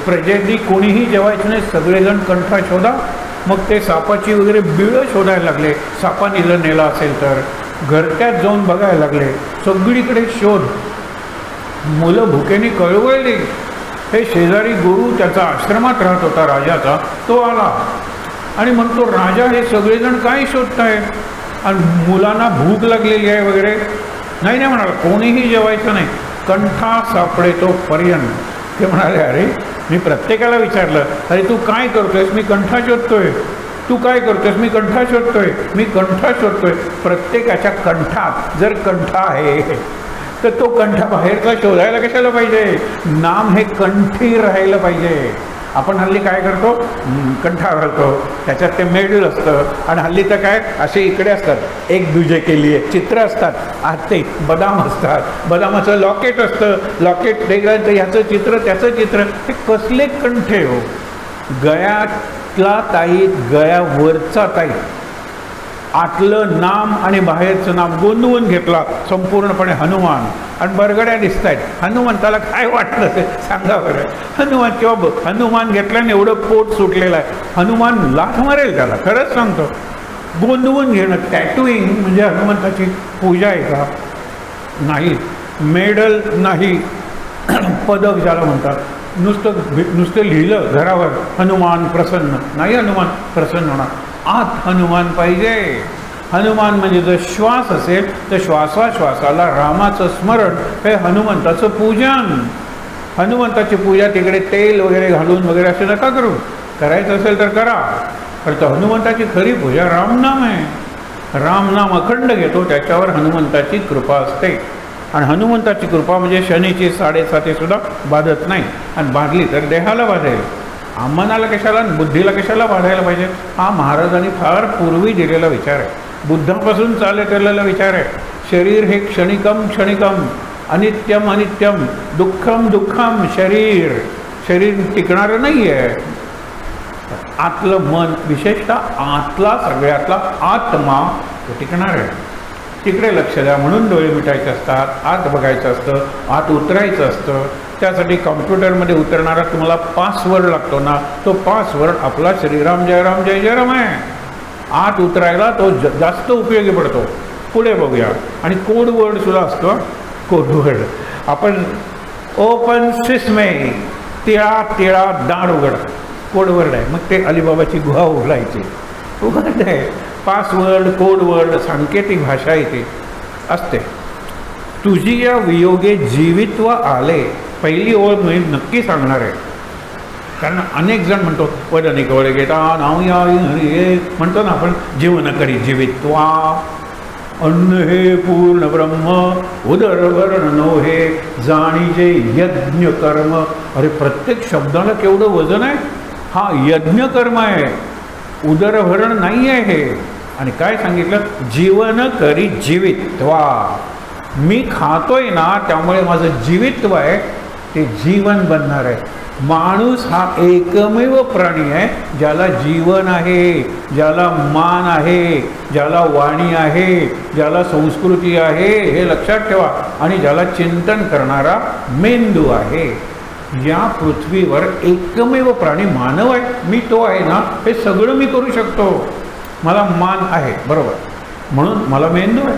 प्रजेनी कोणीही जेवायचं नाही, सगळेजण कंठा शोधा. मग ते सापाची वगैरे बिळं शोधायला लागले. सापाने नेला असेल तर घरट्यात जाऊन बघायला लागले. सगळीकडे शोध. मुलं भुकेने कळवळली. हे शेजारी गुरु त्याचा आश्रमात राहत होता राजाचा, तो आला आणि म्हणतो राजा हे सगळेजण काय शोधताय आणि मुलांना भूक लागलेली आहे वगैरे. नाही नाही म्हणाला, कोणीही जेवायचं नाही, कंठा सापडे तो पर्यंत. ते म्हणाले अरे मी प्रत्येकाला विचारलं, अरे तू काय करतोयस. मी कंठा शोधतोय. तू काय करतोयस. मी कंठा शोधतोय. मी कंठा शोधतोय. प्रत्येकाच्या कंठात जर कंठा आहे तर तो कंठा बाहेरचा शोधायला कशाला पाहिजे. नाम हे कंठी राहायला पाहिजे. आपण हल्ली काय करतो, कंठा घालतो, त्याच्यात ते मेडल असतं. आणि हल्ली तर काय असे इकडे असतात, एक दुजे केली आहे चित्र असतात. आज ते बदाम असतात, बदामाचं लॉकेट असतं, लॉकेट वेगळं, ह्याचं चित्र त्याचं चित्र. हे कसले कंठे हो. गळ्यातला ताईत, गळ्यावरचा ताईत, आतलं नाम आणि बाहेरचं नाम गोंधळून घेतला संपूर्णपणे हनुमान. आणि बरगड्या दिसत आहेत. हनुमंताला काय वाटलं ते सांगा बरं. हनुमान किंवा हनुमान घेतल्याने एवढं पोट सुटलेलं आहे. हनुमान लाथ मारेल त्याला, खरंच सांगतो. गोंदवून घेणं. टॅटूइंग म्हणजे हनुमंताची पूजा आहे का? नाही. मेडल नाही. पदक ज्याला म्हणतात, नुसतं लिहिलं घरावर हनुमान प्रसन्न, नाही हनुमान प्रसन्न होणार. आत हनुमान पाहिजे. हनुमान म्हणजे जर श्वास असेल तर श्वासाश्वासाला रामाचं स्मरण हे हनुमंताचं पूजन. हनुमंताची पूजा तिकडे तेल वगैरे घालून वगैरे असे नका करू. करायचं असेल तर करा, पण तर हनुमंताची खरी पूजा रामनाम आहे. रामनाम अखंड घेतो त्याच्यावर हनुमंताची कृपा असते. आणि हनुमंताची कृपा म्हणजे शनीची 7.5 सुद्धा बाधत नाही. आणि बाधली तर देहाला बाधेल. मनाला कशाला, बुद्धीला कशाला बाधायला पाहिजे? हा महाराजांनी फार पूर्वी दिलेला विचार आहे. बुद्धापासून चालत आलेला विचार आहे. शरीर हे क्षणिकम क्षणिकम, अनित्यम अनित्यम, दुःखम दुःखम. शरीर टिकणारं नाही आहे. आतलं मन, विशेषतः आतला सगळ्यातला आत्मा टिकणार आहे. तिकडे लक्ष द्या. म्हणून डोळे मिटायचे असतात, आत बघायचं असतं, आत उतरायचं असतं. त्यासाठी कॉम्प्युटरमध्ये उतरणारा तुम्हाला पासवर्ड लागतो ना, तो पासवर्ड आपला श्रीराम जय राम जय जय राम आहे. आत उतरायला तो जास्त उपयोगी पडतो. पुढे बघूया. आणि कोडवर्ड सुद्धा असतो. कोडवर्ड आपण ओपन सिस्मे, तिळा दार उघड, कोडवर्ड आहे. मग ते अलिबाबाची गुहा उघडायची, उघड आहे. पासवर्ड, कोडवर्ड, सांकेतिक भाषा इथे असते. तुझी या वियोगे जीवित्व आले, पहिली ओळ मी नक्की सांगणार आहे. कारण अनेक जण म्हणतो वदनिक वडे घेता नाव या म्हणतो ना आपण, जीवन करी जीवित्वा, अन्न हे पूर्ण ब्रह्म, उदरवर्ण नो हे जाणीजे यज्ञ कर्म. अरे प्रत्येक शब्दाला केवढं वजन आहे. हा यज्ञ कर्म आहे, उदरभरण नाही आहे हे. आणि काय सांगितलं? जीवन करी जीवित्वा. मी खातोय ना, त्यामुळे माझं जीवित्व आहे ते जीवन बनणार आहे. माणूस हा एकमेव प्राणी आहे ज्याला जीवन आहे, ज्याला मान आहे, ज्याला वाणी आहे, ज्याला संस्कृती आहे, हे लक्षात ठेवा. आणि ज्याला चिंतन करणारा मेंदू आहे. या पृथ्वीवर एकमेव प्राणी मानव आहे. मी तो आहे ना, हे सगळं मी करू शकतो. मला मान आहे, बरोबर, म्हणून मला मेंदू आहे.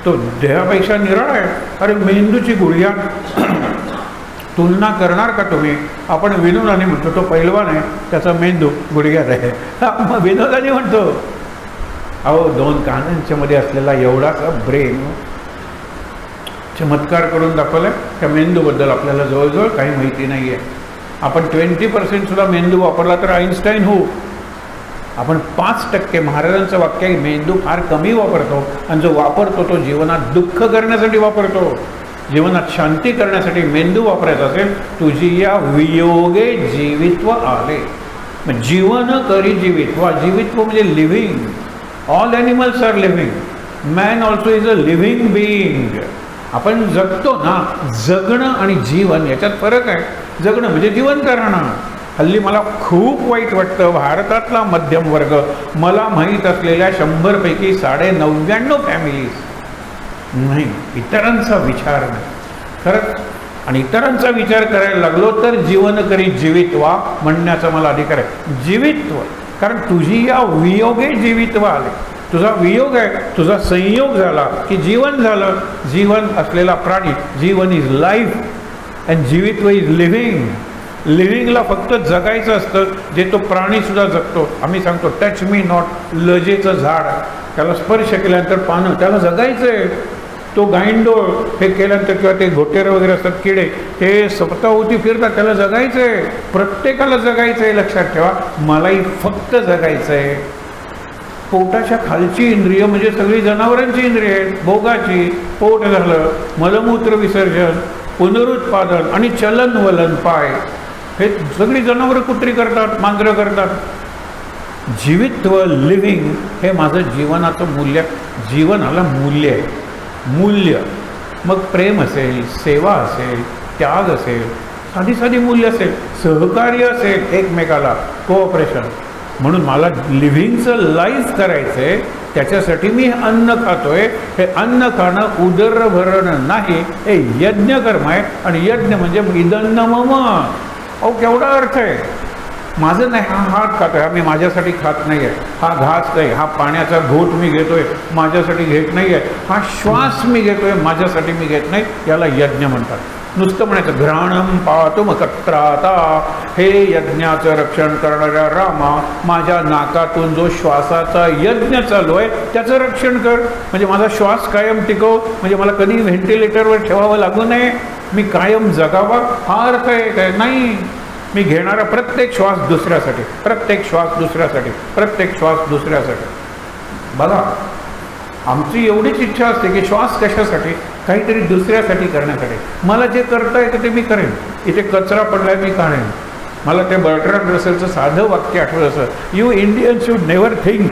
तो देहापेक्षा निराळा आहे. अरे मेंदूची गुडघ्या तुलना करणार का तुम्ही? आपण विनोदाने म्हणतो तो पैलवान आहे, त्याचा मेंदू गुडघ्यात आहे. मग विनोदाने म्हणतो, अहो 2 कानांच्या मध्ये असलेला एवढासा ब्रेन चमत्कार करून दाखवलाय. त्या मेंदूबद्दल आपल्याला जवळजवळ काही माहिती नाही आहे. आपण 20% सुद्धा मेंदू वापरला तर आईन्स्टाईन होऊ. आपण 5% महाराजांचं वाक्य आहे, मेंदू फार कमी वापरतो. आणि जो वापरतो तो जीवनात दुःख करण्यासाठी वापरतो. जीवनात शांती करण्यासाठी मेंदू वापरायचा असेल, तुझी या वियोगे जीवित्व आले. मग जीवन करी जीवित्व. जीवित्व म्हणजे living. All animals are living. Man also is a living being. आपण जगतो ना, जगणं आणि जीवन याच्यात फरक आहे. जगणं म्हणजे जिवंत राहणं. हल्ली मला खूप वाईट वाटतं, भारतातला मध्यम वर्ग, मला माहीत असलेल्या 100 पैकी 99.5 फॅमिलीज नाही, इतरांचा विचार नाही खरंच. आणि इतरांचा विचार करायला लागलो तर जीवन करी जीवित्वा म्हणण्याचा मला अधिकार आहे. जीवित्व, कारण तुझी या वियोगे जीवित्व आले. तुझा वियोग आहे, तुझा संयोग झाला की जीवन झालं. जीवन असलेला प्राणी, जीवन इज लाईफ अँड जीवित्व इज लिव्हिंग. लिव्हिंगला फक्त जगायचं असतं, जे तो प्राणीसुद्धा जगतो. आम्ही सांगतो टच मी नॉट, लजेचं झाड, त्याला स्पर्श केल्यानंतर पानं, त्याला जगायचं आहे. तो गायंडोळ हे केल्यानंतर किंवा ते घोटेर वगैरे असतात किडे, ते स्वतःभोवती फिरतात, त्याला जगायचं आहे. प्रत्येकाला जगायचं आहे. लक्षात ठेवा, मलाही फक्त जगायचं आहे. पोटाच्या खालची इंद्रिय म्हणजे सगळी जनावरांची इंद्रिय आहेत. भोगाची, पोट झालं, मलमूत्र विसर्जन, पुनरुत्पादन आणि चलन वलन पाय, हे सगळी जनावरं कुत्री करतात, मांजरं करतात. जीवित्व, लिव्हिंग हे माझं जीवनाचं मूल्य. जीवनाला मूल्य आहे. मूल्य मग प्रेम असेल, सेवा असेल, त्याग असेल, साधी साधी मूल्य असेल, सहकार्य असेल एकमेकाला, कोऑपरेशन. म्हणून मला लिव्हिंगचं लाईफ करायचं आहे. त्याच्यासाठी मी अन्न खातोय. हे अन्न खाणं उदरभरण नाही, हे यज्ञकर्म आहे. आणि यज्ञ म्हणजे इदन्न मम. अहो केवढा अर्थ आहे. माझं नाही, हा हात खातोय, हा मी माझ्यासाठी खात नाही आहे, हा घास नाही, हा पाण्याचा घोट मी घेतोय माझ्यासाठी घेत नाही आहे, हा श्वास मी घेतोय माझ्यासाठी मी घेत नाही, याला यज्ञ म्हणतात. नुसतं म्हणायचं घ्राणम पातुम कत्राता, हे यज्ञाचं रक्षण करणाऱ्या रामा, माझ्या नाकातून जो श्वासाचा यज्ञ चालू आहे त्याचं रक्षण कर. म्हणजे माझा श्वास कायम टिकव, म्हणजे मला कधी व्हेंटिलेटरवर ठेवावं लागू नये, मी कायम जगावा, हा अर्थ आहे काय? नाही. मी घेणारा प्रत्येक श्वास दुसऱ्यासाठी, प्रत्येक श्वास दुसऱ्यासाठी, प्रत्येक श्वास दुसऱ्यासाठी. बघा, आमची एवढीच इच्छा असते की श्वास कशासाठी? काहीतरी दुसऱ्यासाठी करण्यासाठी. मला जे करता येतं ते मी करेन. इथे कचरा पडलाय मी काढेन. मला ते बर्ट्रांड रसेलचं साधं वाक्य आठवत असं, you Indian should never think.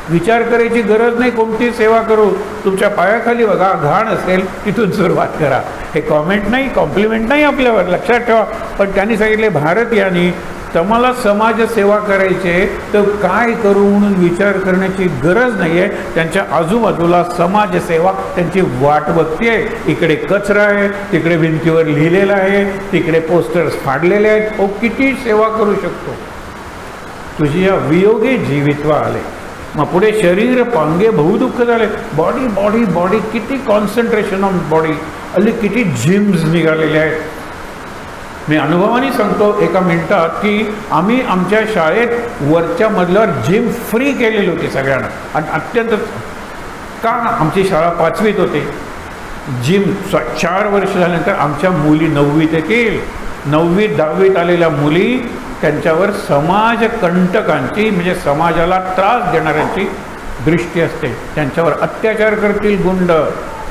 विचार करायची गरज नाही कोणती सेवा करू. तुमच्या पायाखाली बघा घाण असेल तिथून सुरुवात करा. हे कॉमेंट नाही, कॉम्प्लिमेंट नाही आपल्यावर, लक्षात ठेवा. पण त्यांनी सांगितले भारतीयांनी तुम्हाला समाजसेवा करायचे तर काय करू म्हणून विचार करण्याची गरज नाही आहे. त्यांच्या आजूबाजूला समाजसेवा त्यांची वाट बघते. इकडे कचरा आहे, तिकडे भिंतीवर लिहिलेलं आहे, तिकडे पोस्टर्स फाडलेले आहेत. ओ किती सेवा करू शकतो. तुझी या वियोगी जीवित्व आले, मग पुढे शरीर पांगे बहुदुःख झाले. बॉडी बॉडी बॉडी, किती कॉन्सन्ट्रेशन ऑन बॉडी. अली किती जिम्स निघालेले आहेत. मी अनुभवाने सांगतो एका मिनिटात की आम्ही आमच्या शाळेत वरच्या मजल्यावर जिम फ्री केलेली होती सगळ्यांना. आणि अत्यंत का, आमची शाळा 5वीत होती. जिम 4 वर्ष झाल्यानंतर आमच्या मुली 9वीत येतील. 9वीत 10वीत आलेल्या मुली, त्यांच्यावर समाजकंटकांची म्हणजे समाजाला त्रास देणाऱ्यांची दृष्टी असते. त्यांच्यावर अत्याचार करतील गुंड,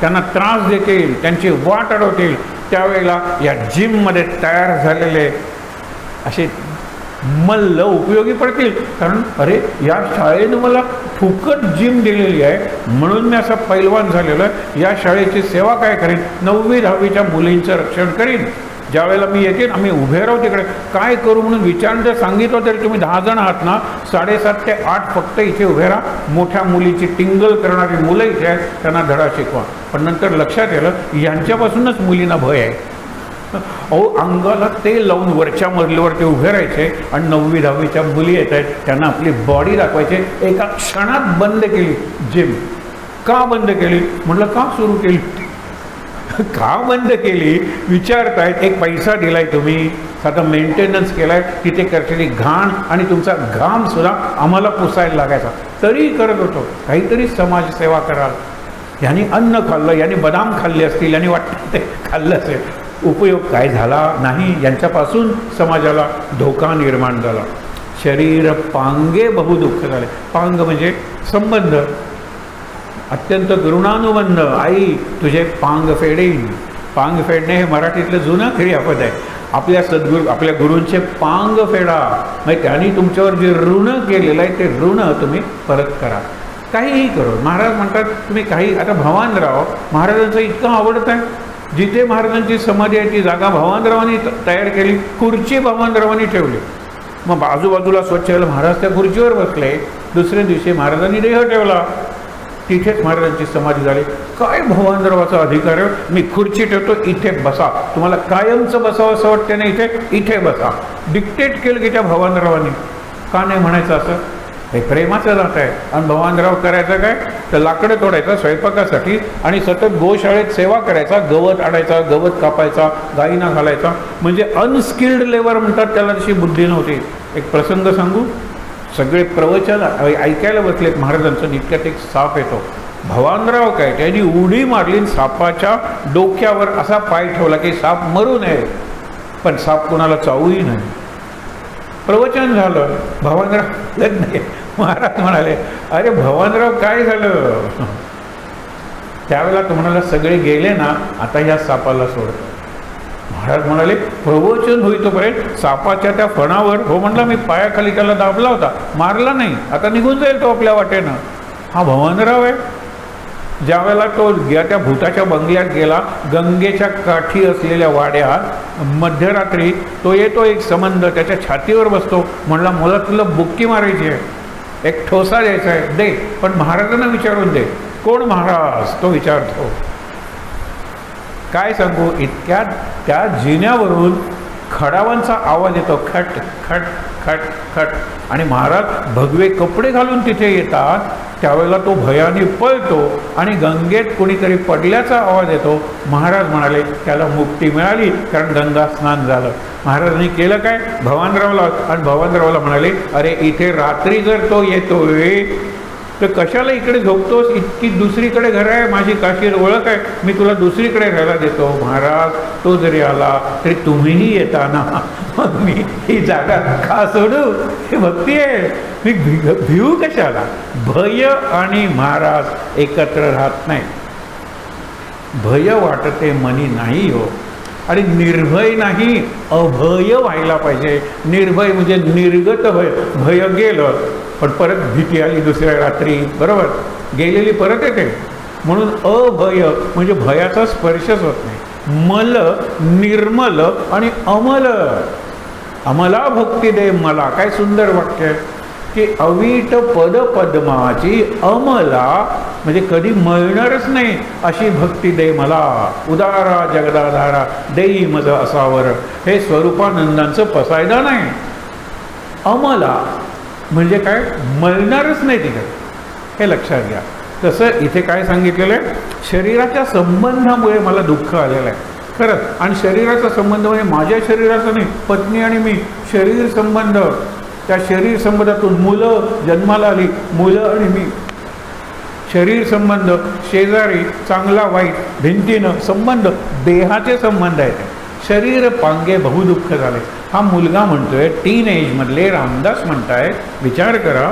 त्यांना त्रास देतील, त्यांची वाट अडवतील. त्यावेळेला या जिममध्ये तयार झालेले असे मल्ल उपयोगी पडतील. कारण अरे या शाळेनं मला फुकट जिम दिलेली आहे म्हणून मी असा पैलवान झालेलो आहे. या शाळेची सेवा काय करीन? 9वी 10वीच्या मुलींचं रक्षण करीन. ज्यावेळेला मी येते आम्ही उभे राहू तिकडे, काय करू म्हणून विचार जर सांगितलं तरी तुम्ही 10 जण आहात ना, 7:30 ते 8 फक्त इथे उभे राहा. मोठ्या मुलीची टिंगल करणारी मुलं इथे आहेत, त्यांना धडा शिकवा. पण नंतर लक्षात येलं यांच्यापासूनच मुलींना भय आहे. अहो अंगाला तेल लावून वरच्या मजल्यावर ते उभे राहायचे आणि 9वी 10वीच्या मुली येत आहेत, त्यांना आपली बॉडी दाखवायचे. एका क्षणात बंद केली जिम. का बंद केली? म्हटलं का सुरू केली? का बंद केली विचारतायत. एक पैसा दिलाय तुम्ही, आता मेंटेनन्स केलाय, तिथे करलेली घाण आणि तुमचा घाम सुद्धा आम्हाला पुसायला लागायचा, तरी करत होतो. काहीतरी समाजसेवा कराल. यांनी अन्न खाल्लं, यांनी बदाम खाल्ले असतील, यांनी वाटतं ते खाल्लं असेल, उपयोग काय झाला नाही. यांच्यापासून समाजाला धोका निर्माण झाला. शरीर पांगे बहुदुःख झाले. पांग म्हणजे संबंध, अत्यंत गुरुणानुबंध. आई तुझे पांग फेडेन. पांग फेडणे हे मराठीतलं जुनं क्रियापद आहे. आपल्या सद्गुरू, आपल्या गुरूंचे पांग फेडा. म्हणजे त्यांनी तुमच्यावर जे ऋण केलेलं आहे ते ऋण तुम्ही परत करा. काहीही करो. महाराज म्हणतात तुम्ही काही, आता भवानराव महाराजांचं इतकं आवडत आहे, जिथे महाराजांची समाधी आहे ती जागा भवानरावांनी तयार केली, खुर्ची भवानरावांनी ठेवली. मग आजूबाजूला स्वच्छ झालं, महाराज त्या खुर्चीवर बसले. दुसऱ्या दिवशी महाराजांनी देह ठेवला, तिथेच महाराजांची समाधी झाली. काय भवानरावाचा अधिकार आहे? मी खुर्ची ठेवतो, इथे बसा. तुम्हाला कायमचं बसावं असं वाटतं नाही, इथे बसा. डिक्टेट केलं की त्या भवानरावांनी. का नाही म्हणायचं असं? हे प्रेमाचं नातं आहे. आणि भवानराव करायचं काय? तर लाकडं तोडायचं स्वयंपाकासाठी आणि सतत गोशाळेत सेवा करायचा, गवत आणायचा, गवत कापायचा, गाईना घालायचा. म्हणजे अनस्किल्ड लेबर म्हणतात त्याला, तशी बुद्धी नव्हती. एक प्रसंग सांगू. सगळे प्रवचन ऐकायला बसलेत महाराजांचं, इतक्यात एक साप येतो. भवानराव काय त्यांनी उडी मारली, सापाच्या डोक्यावर असा पाय ठेवला की साप मरू नये, पण साप कोणाला चावूही नाही. प्रवचन झालं. भवानराव नाही. महाराज म्हणाले अरे भवानराव काय झालं? त्यावेळेला तुम्हाला सगळे गेले ना, आता या सापाला सोडतो. महाराज म्हणाले प्रवचन होईतोपर्यंत सापाच्या त्या फणावर, हो म्हणला मी पायाखाली त्याला दाबला होता, मारला नाही, आता निघून जाईल तो आपल्या वाटेनं. हा भवानराव आहे. ज्यावेळेला तो त्या भूताच्या बंगल्यात गेला, गंगेच्या काठी असलेल्या वाड्यात मध्यरात्री तो येतो, एक संबंध त्याच्या छातीवर बसतो. म्हणला मला तुला बुक्की मारायची आहे, एक ठोसा द्यायचा आहे, दे, पण महाराजांना विचारून दे. कोण महाराज? तो विचारतो. काय सांगू, इतक्यात त्या जिन्यावरून खडावांचा आवाज येतो, खट खट खट खट, आणि महाराज भगवे कपडे घालून तिथे येतात. त्यावेळेला तो भयाने पळतो आणि गंगेत कोणीतरी पडल्याचा आवाज येतो. महाराज म्हणाले त्याला मुक्ती मिळाली, कारण गंगा स्नान झालं. महाराजांनी केलं काय, भवानरावला, आणि भवानरावला म्हणाले अरे इथे रात्री जर तो येतोय तर कशाला इकडे झोपतोस, इतकी दुसरीकडे घर आहे, माझी काशीर ओळख आहे, मी तुला दुसरीकडे राहायला देतो. महाराज तो जरी आला तरी तुम्हीही येता ना, मग मी ही जागा का सोडू, ही भक्ती आहे, मी भिवू कशाला. भय आणि महाराज एकत्र राहत नाही. भय वाटते मनी नाही हो, आणि निर्भय नाही, अभय व्हायला पाहिजे. निर्भय म्हणजे निर्गत भय, भय गेलं पण परत भीती आली दुसऱ्या रात्री, बरोबर, गेलेली परत येते. म्हणून अभय म्हणजे भयाचा स्पर्शच होत नाही. मल, निर्मल आणि अमल. अमला भक्ती दे मला, काय सुंदर वाक्य की अवीट पद पद्माची अमला म्हणजे कधी मळणारच नाही अशी भक्ती दे मला. उदारा जगदाधारा देई मज असावर, हे स्वरूपानंदांचं पसायदा नाही. अमला म्हणजे काय, मळणारच नाही तिकडे, हे लक्षात घ्या. तसं इथे काय सांगितलेलं आहे, शरीराच्या संबंधामुळे मला दुःख आलेलं आहे खरंच. आणि शरीराचा संबंध म्हणजे माझ्या शरीराचा नाही, पत्नी आणि मी, शरीर संबंध. त्या शरीर संबंधातून मुलं जन्माला आली, मुलं आणि मी, शरीर संबंध, शेजारी, चांगला वाईट, भिंतीनं संबंध, देहाचे संबंध आहेत. शरीर पांगे बहुदुःख झाले. हा मुलगा म्हणतोय, टीन एजमधले रामदास म्हणताय, विचार करा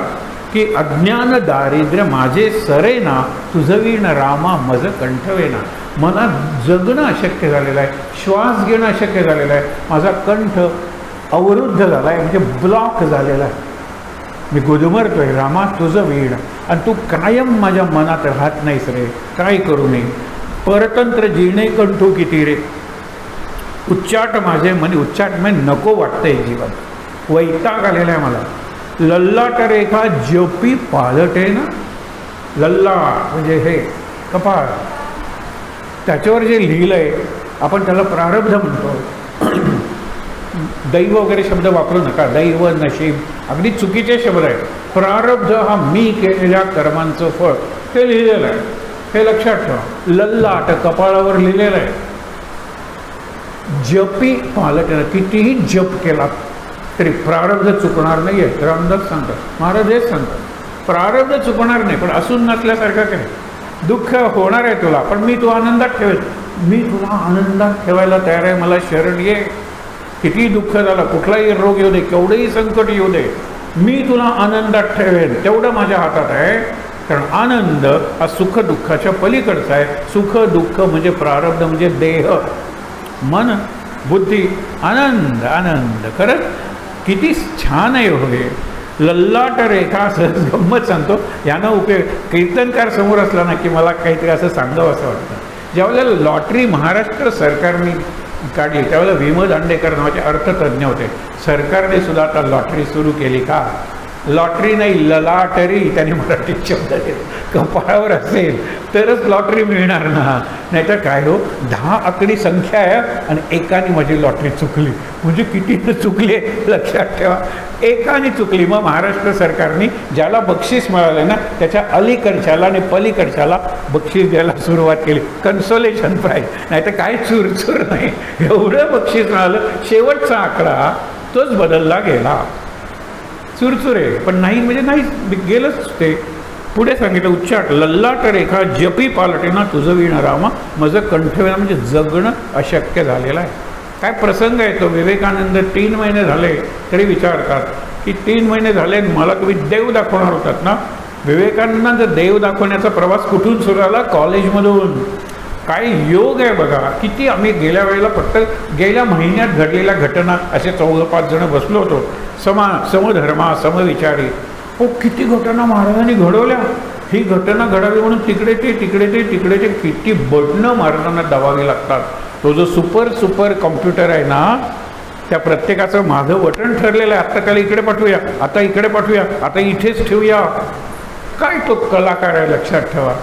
की अज्ञान दारिद्र्य माझे सरेना, तुझवीण रामा मज कंठवेना. मला जगणं अशक्य झालेलं आहे, श्वास घेणं अशक्य झालेलं आहे, माझा कंठ अवरुद्ध झाला आहे, म्हणजे ब्लॉक झालेला आहे, मी गुदमरतोय. रामा तुझं वीण, आणि तू कायम माझ्या मनात राहत नाहीस रे, काय करू नये. परतंत्र जिणे कंठू किती रे, उच्चाट माझे मनी, उच्चाट म्हणजे नको वाटतंय जीवन, वैताग आलेला आहे मला. लल्लाट रेखा जपी पालटे ना, लल्लाट म्हणजे हे कपाळ, त्याच्यावर जे लिहिलं आहे आपण त्याला प्रारब्ध म्हणतो. दैव वगैरे शब्द वापरू नका, दैव नशीब अगदी चुकीचे शब्द आहेत. प्रारब्ध हा मी केलेल्या कर्मांचं फळ, हे लिहिलेलं आहे, हे लक्षात ठेवा. लल्लाट कपाळावर लिहिलेलं आहे. जपी पालटणं, कितीही जप केला तरी प्रारब्ध चुकणार नाही आहे, रामदास सांगतात, महाराज हेच सांगतात. प्रारब्ध चुकणार नाही, पण असून नसल्यासारखं काय, दुःख होणार आहे तुला, पण मी तुला आनंदात ठेवेल, मी तुला आनंदात ठेवायला तयार आहे, मला शरण ये. किती दुःख झालं, कुठलाही रोग येऊ दे, केवढंही संकट येऊ दे, मी तुला आनंदात ठेवेल, तेवढं माझ्या हातात आहे. कारण आनंद हा सुख दुःखाच्या पलीकडचा आहे. सुख दुःख म्हणजे प्रारब्ध म्हणजे देह, मन, बुद्धी, आनंद. आनंद खरंच किती छान आहे हो हे. लल्लाट रेखा, सहज गंमत सांगतो, यानं उपयोग, कीर्तनकार समोर असला ना की मला काहीतरी असं सांगावं असं वाटतं. ज्यावेळेला लॉटरी महाराष्ट्र सरकारने काढली त्यावेळेला भीम दांडेकर नावाचे अर्थतज्ञ होते. सरकारने सुद्धा आता लॉटरी सुरू केली का, लॉटरी नाही ललाटरी, त्याने मराठीत शब्द दिले, कपाळावर असेल तरच लॉटरी मिळणार ना, नाहीतर काय हो, 10 आकडी संख्या आहे आणि एकाने माझी लॉटरी चुकली, म्हणजे किती चुकले लक्षात ठेवा, एकाने चुकली. मग महाराष्ट्र सरकारने ज्याला बक्षीस मिळाले ना त्याच्या अलीकडच्याला आणि पलीकडच्याला बक्षीस द्यायला सुरुवात केली, कन्सोलेशन प्राईज, नाहीतर काय चुरचूर नाही, एवढं बक्षीस मिळालं. शेवटचा आकडा तोच बदलला गेला, चुरचुरे पण नाही म्हणजे नाही गेलंच ते. पुढे सांगितलं, उच्चाट लल्लाट रेखा जपी पालटेना तुझं वीण रामा मज कंठवेना, म्हणजे जगणं अशक्य झालेलं आहे. काय प्रसंग आहे तो, विवेकानंद 3 महिने झाले तरी विचारतात की 3 महिने झाले मला तुम्ही देव दाखवणार होतात ना. विवेकानंदांचा देव दाखवण्याचा प्रवास कुठून सुरू झाला, कॉलेजमधून. काय योग आहे बघा, किती आम्ही गेल्या वेळेला फक्त गेल्या महिन्यात घडलेल्या घटना असे 4-5 जण बसलो होतो, समधर्मा समविचारी. हो किती घटना महाराजांनी घडवल्या. ही घटना घडावी म्हणून तिकडे ते किती बटणं महाराजांना दाबावी लागतात. तो जो सुपर कॉम्प्युटर आहे ना, त्या प्रत्येकाचं माझं बटन ठरलेलं आहे, आता त्याला इकडे पाठवूया, आता इकडे पाठवूया, आता इथेच ठेवूया. काय तो कलाकार आहे लक्षात ठेवा,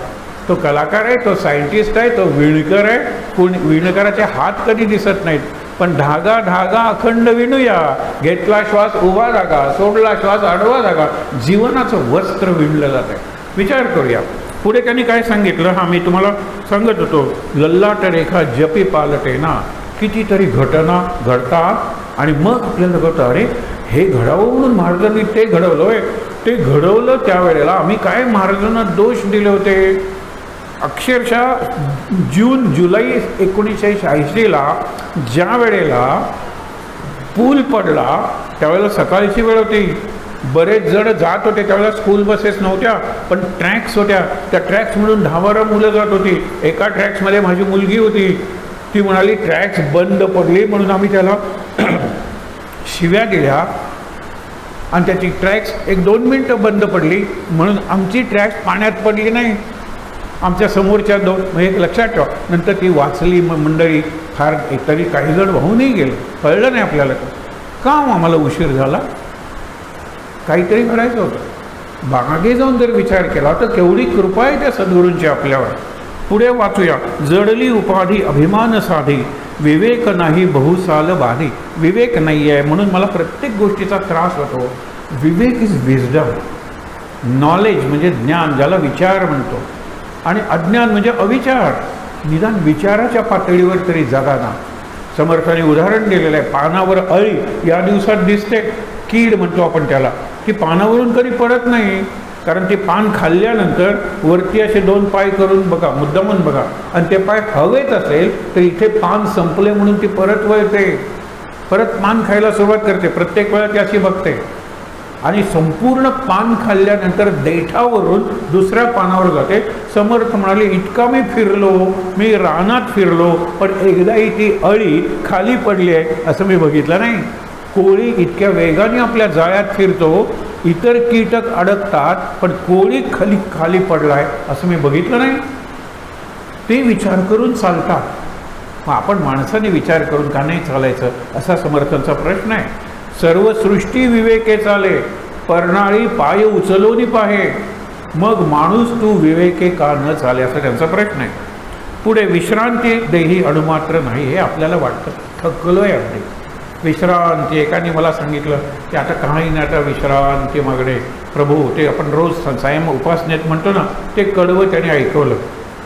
तो कलाकार आहे, तो सायंटिस्ट आहे, तो विणकर आहे. विणकराचे हात कधी दिसत नाहीत पण धागा धागा अखंड विणूया. घेतला श्वास उभा धागा, सोडला श्वास आडवा धागा, जीवनाचं वस्त्र विणलं जात आहे. विचार करूया. पुढे त्यांनी काय सांगितलं, हा मी तुम्हाला सांगत होतो, लल्लाट रेखा जपी पालटे ना, कितीतरी घटना घडतात आणि मग आपल्याला कळतं अरे हे घडावं म्हणून महाराजांनी ते घडवलं आहे. ते घडवलं त्यावेळेला आम्ही काय महाराजांना दोष दिले होते. अक्षरशः जुलै 1986ला ज्या वेळेला पूल पडला त्यावेळेला सकाळची वेळ होती. बरेच जण जात होते त्यावेळेला, स्कूल बसेस नव्हत्या पण ट्रॅक्स होत्या. त्या ट्रॅक्समधून 10-12 मुलं जात होती. एका ट्रॅक्समध्ये माझी मुलगी होती. ती म्हणाली ट्रॅक्स बंद पडली म्हणून आम्ही त्याला शिव्या दिल्या आणि त्याची ट्रॅक्स 1-2 मिनटं बंद पडली म्हणून आमची ट्रॅक्स पाण्यात पडली नाही. आमच्या समोरच्या एक लक्षात ठेवा. नंतर ती वाचली मंडळी फार, तरी काही जण वाहूनही गेलं, कळलं नाही आपल्याला का आम्हाला उशीर झाला. काहीतरी करायचं होतं. मागे जाऊन जर विचार केला तर केवढी कृपा आहे त्या सद्गुरूंची आपल्यावर. पुढे वाचूया. जडली उपाधी अभिमान साधी, विवेक नाही बहुसाल बाधी. विवेक नाही आहे म्हणून मला प्रत्येक गोष्टीचा त्रास होतो. विवेक इज विजडम. नॉलेज म्हणजे ज्ञान, ज्याला विचार म्हणतो, आणि अज्ञान म्हणजे अविचार. निदान विचाराच्या पातळीवर तरी जगा ना. समर्थाने उदाहरण दिलेलं आहे, पानावर अळी या दिवसात दिसते, कीड म्हणतो आपण त्याला. ती पानावरून कधी पडत नाही, कारण ते पान खाल्ल्यानंतर वरती असे 2 पाय करून बघा, मुद्दामून बघा, आणि ते पाय हवेत असेल तर इथे पान संपले म्हणून ती परत वळते, परत पान खायला सुरुवात करते. प्रत्येक वेळा ती अशी बघते आणि संपूर्ण पान खाल्ल्यानंतर देठावरून दुसऱ्या पानावर जाते. समर्थ म्हणाले इतका मी फिरलो, मी रानात फिरलो, पण एकदाही ती अळी खाली पडली आहे असं मी बघितलं नाही. कोळी इतक्या वेगाने आपल्या जाळ्यात फिरतो, इतर कीटक अडकतात, पण कोळी खाली पडला आहे असं मी बघितलं नाही. ते विचार करून चालतात. मग आपण माणसाने विचार करून का नाही चालायचं असा समर्थांचा प्रश्न आहे. सर्व सृष्टी विवेके चाले, परनाळी पाय उचलून पाहे, मग माणूस तू विवेके का न चाले असा त्यांचा प्रश्न आहे. पुढे विश्रांती देही अणुमात्र नाही. हे आपल्याला वाटतं थकलोय अगदी. विश्रांती, एकाने मला सांगितलं की आता काही नाही, आता विश्रांती मागणे प्रभू. ते आपण रोज सायम उपासनेत म्हणतो ना, ते कडवं त्याने ऐकवलं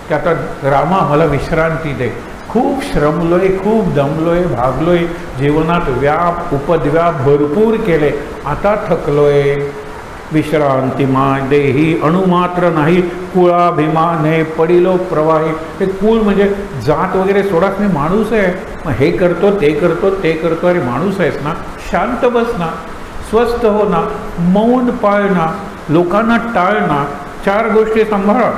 की आता रामा मला विश्रांती दे. खूप श्रमलोय, खूप दमलोय, भागलोय, जीवनात व्याप उपद्व्याप भरपूर केले, आता थकलोय. विश्रांती माय देही अणुमात्र नाही, कुळाभिमाने पडिलो प्रवाही. हे कुळ म्हणजे जात वगैरे सोडाच, मी माणूस आहे. मग हे करतो ते करतो ते करतो, अरे माणूस आहेस ना, शांत बस ना, स्वस्थ हो ना, मौन पाळ ना, लोकांना टाळ ना, 4 गोष्टी सांभाळा.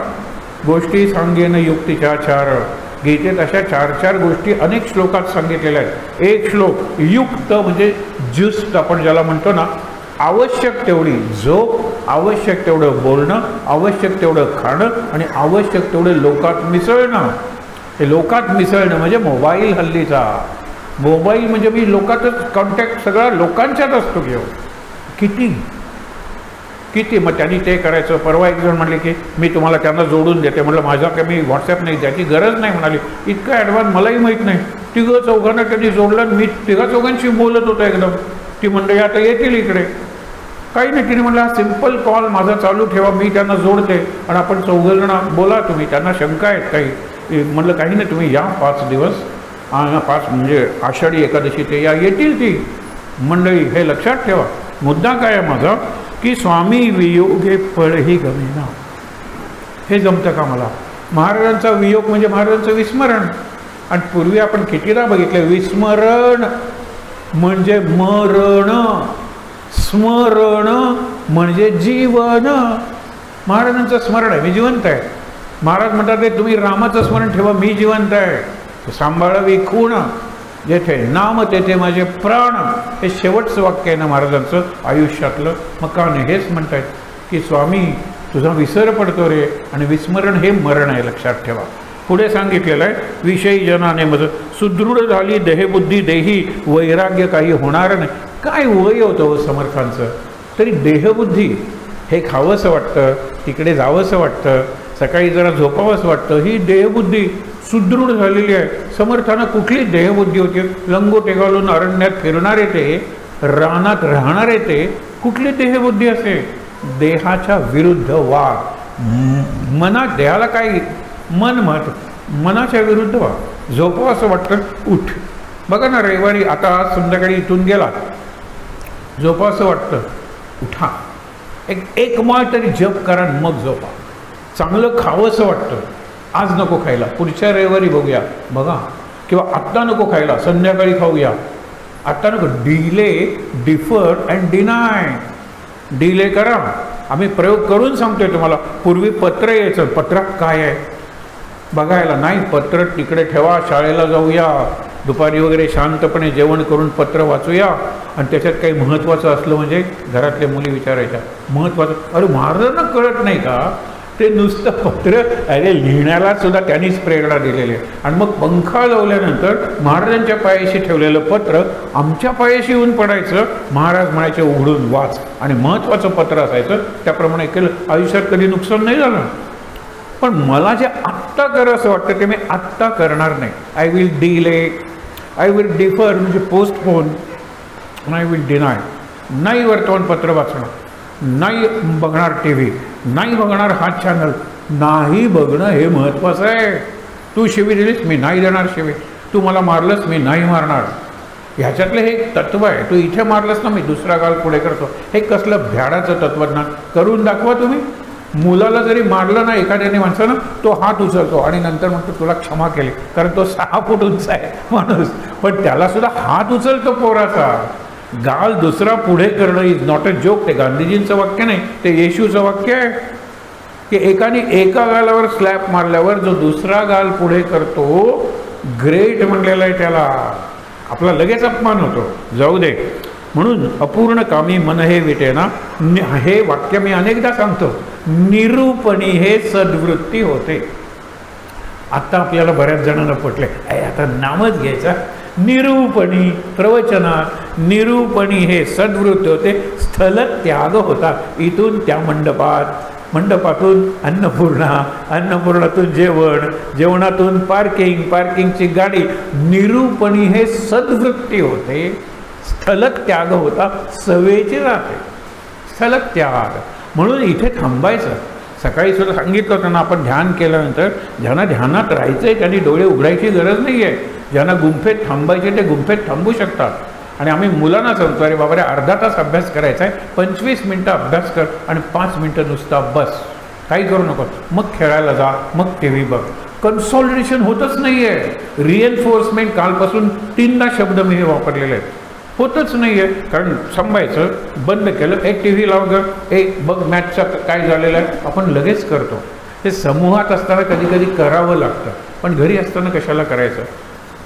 गोष्टी सांगेन युक्तीच्या 4. गीतेत अशा 4 गोष्टी अनेक श्लोकात सांगितलेल्या आहेत. एक श्लोक युक्त म्हणजे ज्युस्ट आपण ज्याला म्हणतो ना, आवश्यक तेवढी झोप, आवश्यक तेवढं बोलणं, आवश्यक तेवढं खाणं आणि आवश्यक तेवढं लोकात मिसळणं. हे लोकात मिसळणं म्हणजे मोबाईल हल्लीचा. मोबाईल म्हणजे मी लोकातच कॉन्टॅक्ट सगळा लोकांच्यात असतो घेऊ. किती किती मग त्यांनी ते करायचं. परवा एक जण म्हणले की मी तुम्हाला त्यांना जोडून देते. म्हटलं माझा काही मी व्हॉट्सॲप नाही, त्याची गरज नाही. म्हणाली इतका ॲडव्हान्स मलाही माहीत नाही. 3-4 त्यांनी जोडलं, मी 3-4 बोलत होतो एकदम. ती मंडळी आता येतील इकडे. काही नाही, तिने म्हटलं हा सिम्पल कॉल माझा चालू ठेवा, मी त्यांना जोडते आणि आपण 4 जण बोला. तुम्ही त्यांना शंका आहेत काही? म्हटलं काही नाही, तुम्ही या 5 दिवस, 5 म्हणजे आषाढी एकादशी ते येतील ती मंडळी. हे लक्षात ठेवा. मुद्दा काय आहे माझा की स्वामी वियोगे फळही गमेना. हे जमतं का मला? महाराजांचा वियोग म्हणजे महाराजांचं विस्मरण. आणि पूर्वी आपण कितीदा बघितलं, विस्मरण म्हणजे मरण, स्मरण म्हणजे जीवन. महाराजांचं स्मरण आहे, मी जिवंत आहे. महाराज म्हणतात तुम्ही रामाचं स्मरण ठेवा, मी जिवंत आहे. सांभाळावी खूण, जेथे नाम तेथे माझे प्राण. हे शेवटचं वाक्य आहे ना महाराजांचं आयुष्यातलं. मग का नाही हेच म्हणतायत की स्वामी तुझा विसर पडतो रे, आणि विस्मरण हे मरण आहे, लक्षात ठेवा. पुढे सांगितलेलं आहे विषयी जनाने मज सुदृढ झाली देहबुद्धी देही, वैराग्य काही होणार नाही. काय वय होतं समर्थांचं, तरी देहबुद्धी. हे खावंसं वाटतं, तिकडे जावंसं वाटतं, सकाळी जरा झोपावंसं वाटतं, ही देहबुद्धी. सुदृढ झालेली आहे. समर्थानं कुठली देहबुद्धी होती? लंगोटे घालून अरण्यात फिरणारे ते, रानात राहणारे ते, कुठली देहबुद्धी असे? देहाच्या विरुद्ध वाघ. मनात देहाला काय मन मनाच्या विरुद्ध वाघ. झोपावं असं वाटतं, उठ. बघा ना, रविवारी आता आज संध्याकाळी इथून गेला, झोपावं असं वाटतं, उठा, एक माळ तरी जप करा, मग झोपा. चांगलं खावं असं वाटतं, आज नको खायला, पुढच्या रविवारी बघूया, बघा. किंवा आत्ता नको खायला, संध्याकाळी खाऊया. आत्ता नको. Delay, deferred and deny. Delay करा. आम्ही प्रयोग करून सांगतोय तुम्हाला. पूर्वी पत्र यायचं, पत्रात काय आहे बघायला नाही, पत्र तिकडे ठेवा, शाळेला जाऊया, दुपारी वगैरे शांतपणे जेवण करून पत्र वाचूया. आणि त्याच्यात काही महत्त्वाचं असलं म्हणजे घरातल्या मुली विचारायच्या, महत्त्वाचं? अरे महाराजांना कळत नाही का ते नुसतं पत्र? अरे लिहिण्याला सुद्धा त्यांनीच प्रेरणा दिलेली आहे. आणि मग पंखा लावल्यानंतर महाराजांच्या पायाशी ठेवलेलं पत्र आमच्या पायाशी येऊन पडायचं. महाराज म्हणायचे उघडून वाच. आणि महत्त्वाचं पत्र असायचं, त्याप्रमाणे केलं. आयुष्यात कधी नुकसान नाही झालं. पण मला जे आत्ता करा असं वाटतं ते मी आत्ता करणार नाही. I will delay, I will differ म्हणजे पोस्टपोन, आय विल डिनाय. नाही वर्तमानपत्र वाचणार, नाही बघणार टी व्ही, नाही बघणार हा चॅनल. नाही बघणं हे महत्त्वाचं आहे. तू शिवी दिलीस, मी नाही देणार शिवी. तू मला मारलंस, मी नाही मारणार. ह्याच्यातलं हे तत्व आहे. तू इथे मारलंस ना, मी दुसरा गाल पुढे करतो. हे कसलं भ्याडाचं तत्वज्ञान करून दाखवा तुम्ही. मुलाला जरी मारलं ना एखाद्याने माणसानं, तो हात उचलतो आणि नंतर म्हणतो तुला क्षमा केली, कारण तो 6 फूट उंच आहे माणूस, पण त्याला सुद्धा हात उचलतो पोराचा. गाल दुसरा पुढे करणं इज नॉट अ जोक. ते गांधीजींचं वाक्य नाही, ते येशूचं वाक्य आहे की एकाने एका गालावर स्लॅप मारल्यावर जो दुसरा गाल पुढे करतो, ग्रेट म्हणलेलं आहे त्याला. आपला लगेच अपमान होतो. जाऊ दे. म्हणून अपूर्ण कामी मन हे विटेना, हे वाक्य मी अनेकदा सांगतो. निरूपणी हे सद्वृत्ती होते. आता आपल्याला बऱ्याच जणांना पटले, आता नामच घ्यायचा. निरूपणी प्रवचनात निरूपणी हे सद्वृत्ती होते. स्थल त्याग होता. इथून त्या मंडपातून अन्नपूर्णा, अन्नपूर्णातून जेवण, जेवणातून पार्किंगची गाडी. निरूपणी हे सद्वृत्ती होते. स्थलक त्याग होता. सवेची जाते स्थलक त्याग. म्हणून इथे थांबायचं. सकाळी सुद्धा सांगितलं होतं ना, आपण ध्यान केल्यानंतर ज्यांना ध्यानात राहायचं आहे त्यांनी डोळे उघडायची गरज नाही आहे. ज्यांना गुंफेत थांबायचे ते गुंफेत थांबू शकतात. आणि आम्ही मुलांना सांगतो, अरे बाबा रे, अर्धा तास अभ्यास करायचा आहे, 25 मिनटं अभ्यास कर आणि 5 मिनटं नुसता बस, काही करू नको. मग खेळायला जा, मग टी व्ही बघ. कन्सॉलिडेशन होतच नाही आहे. रिएन्फोर्समेंट, कालपासून 3दा शब्द मी हे वापरलेले आहेत, होतच नाही आहे. कारण थांबायचं, बंद केलं, एक टी व्ही लावलं, एक बघ मॅचचं काय झालेलं आहे, आपण लगेच करतो. हे समूहात असताना कधी कधी करावं लागतं, पण घरी असताना कशाला करायचं.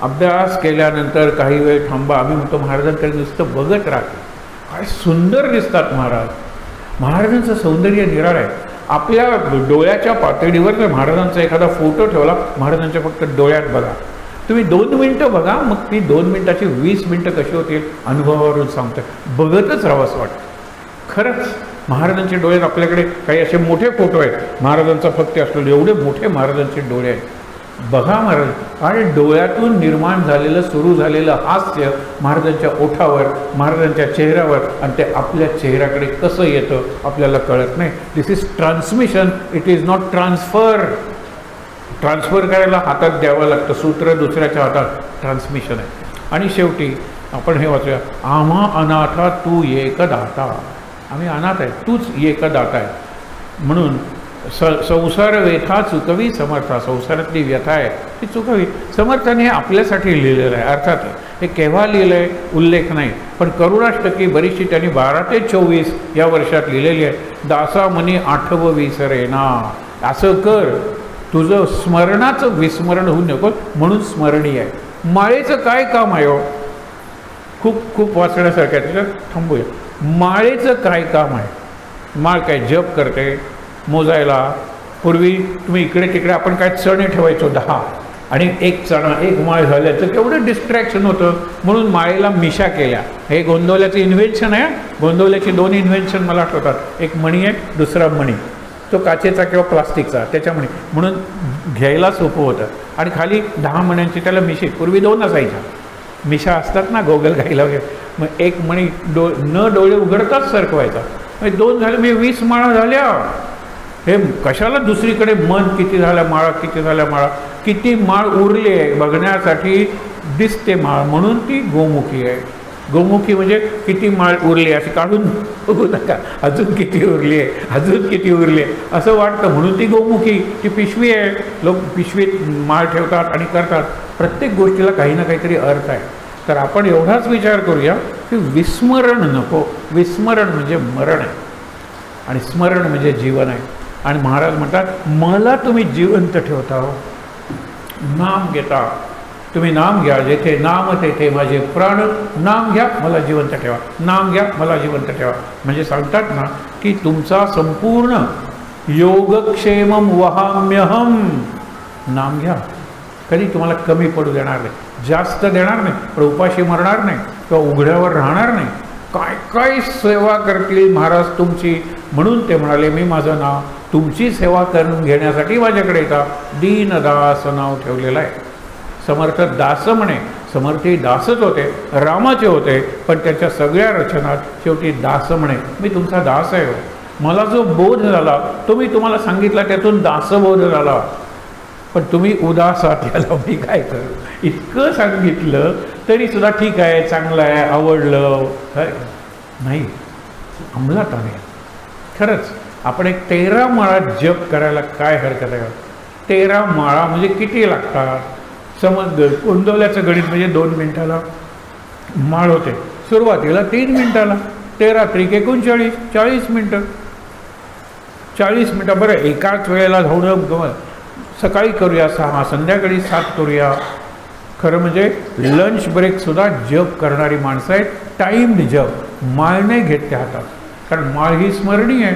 अभ्यास केल्यानंतर काही वेळ थांबा. आम्ही म्हणतो महाराजांकडे नुसतं बघत राहतो. काय सुंदर दिसतात महाराज. महाराजांचं सौंदर्य निराळं आहे. आपल्या डोळ्याच्या पातळीवर जर महाराजांचा एखादा फोटो ठेवला, महाराजांच्या फक्त डोळ्यात बघा तुम्ही, 2 मिनटं बघा, मग ती 2 मिनटाची 20 मिनटं कशी होतील अनुभवावरून सांगतं. बघतच राहावं असं वाटतं. खरंच महाराजांचे डोळ्यात आपल्याकडे काही असे मोठे फोटो आहेत, महाराजांचा फक्त असलेले एवढे मोठे महाराजांचे डोळे आहेत. बघा महाराज. आणि डोळ्यातून निर्माण झालेलं, सुरू झालेलं हास्य महाराजांच्या ओठावर, महाराजांच्या चेहऱ्यावर, आणि ते आपल्या चेहऱ्याकडे कसं येतं आपल्याला कळत नाही. This is transmission, it is not transfer. Transfer करायला हातात द्यावं लागतं, सूत्र दुसऱ्याच्या हातात. ट्रान्समिशन आहे. आणि शेवटी आपण हे वाचूया, आम्हा अनाथा तू एकदाता. आम्ही अनाथ आहे, तूच एकदाता आहे. म्हणून संसार व्यथा चुकवी समर्था. संसारातली व्यथा आहे ती चुकवी. समर्थाने हे आपल्यासाठी लिहिलेलं आहे. अर्थात हे केव्हा लिहिलं आहे उल्लेख नाही, पण करुणाष्टकी बरीचशी त्यांनी 12 ते 24 या वर्षात लिहिलेली आहे. दासा मनी आठव विसरेना. असं कर, तुझं स्मरणाचं विस्मरण होऊ नको म्हणून स्मरणीय आहे. माळेचं काय काम आहे हो? खूप वाचण्यासारखं आहे. त्याच्यात थांबूया. माळेचं काय काम आहे? माळ काय जप करते मोजायला. पूर्वी तुम्ही इकडे तिकडे आपण काय चणे ठेवायचो 10, आणि एक चणा एक माळ झाल्याचं केवढं डिस्ट्रॅक्शन होतं. म्हणून माळेला मिशा केल्या. हे गोंदवल्याचं इन्व्हेन्शन आहे. गोंदवल्याची 2 इन्व्हेन्शन मला आठवतात. एक मणी आहे, दुसरा मणी. तो काचेचा किंवा प्लास्टिकचा, त्याच्यामुळे म्हणून घ्यायला सोपं होतं. आणि खाली 10 मण्यांची त्याला मिशी, पूर्वी 2 असायच्या मिशा असतात ना गोगल गाईला वगैरे, मग एक मणी डोळे उघडताच सरकवायचा, मग 2 झाले, मी 20 माळा झाल्या. हे कशाला दुसरीकडे मन किती झाल्या माळा, किती झाल्या माळा, किती माळ उरली आहे बघण्यासाठी दिसते माळ, म्हणून ती गोमुखी आहे. गोमुखी म्हणजे किती माळ उरली अशी काढून बघू नका, अजून किती उरली आहे, अजून किती उरली आहे असं वाटतं, म्हणून ती गोमुखी. ती पिशवी आहे, लोक पिशवीत माळ ठेवतात आणि करतात. प्रत्येक गोष्टीला काही ना काहीतरी अर्थ आहे. तर आपण एवढाच विचार करूया की विस्मरण नको. विस्मरण म्हणजे मरण आहे आणि स्मरण म्हणजे जीवन आहे. आणि महाराज म्हणतात मला तुम्ही जिवंत ठेवता हो, नाम घेता. तुम्ही नाम घ्या, जेथे नाम तेथे माझे प्राण, नाम घ्या मला जिवंत ठेवा, नाम घ्या मला जिवंत ठेवा. म्हणजे सांगतात ना की तुमचा संपूर्ण योगक्षेमम वहाम्यहम, नाम घ्या, कधी तुम्हाला कमी पडू देणार नाही, जास्त देणार नाही, पण उपाशी मरणार नाही किंवा उघड्यावर राहणार नाही. काय काय सेवा करतील महाराज तुमची, म्हणून ते म्हणाले मी माझं नाव तुमची सेवा करून घेण्यासाठी माझ्याकडे येता. दीनदास नाव ठेवलेलं आहे. समर्थ दास म्हणे, समर्थही दासच होते, रामाचे होते, पण त्याच्या सगळ्या रचनात शेवटी दास म्हणे मी तुमचा दास आहे. मला जो बोध झाला तो मी तुम्हाला सांगितला, त्यातून दासबोध झाला, पण तुम्ही उदास आहात, याला मी काय करू. इतकं सांगितलं तरी सुद्धा ठीक आहे, चांगलं आहे, आवडलं नाही, अंमलात आले. खरंच आपण एक 13 माळा जप करायला काय हरकत आहे. 13 माळा म्हणजे किती लागतात. समज कुंडवल्याचं गणित म्हणजे 2 मिनिटाला माळ होते, सुरुवातीला 3 मिनिटाला, 13 त्रिक 39, 40 मिनटं. 40 मिनटं बरं, एकाच वेळेला धावणं सकाळी करूया 6, संध्याकाळी 7 करूया. खरं म्हणजे लंच ब्रेकसुद्धा जप करणारी माणसं आहेत. टाईम जप, माळ नाही घेत त्या हातात, कारण माळ ही स्मरणी आहे.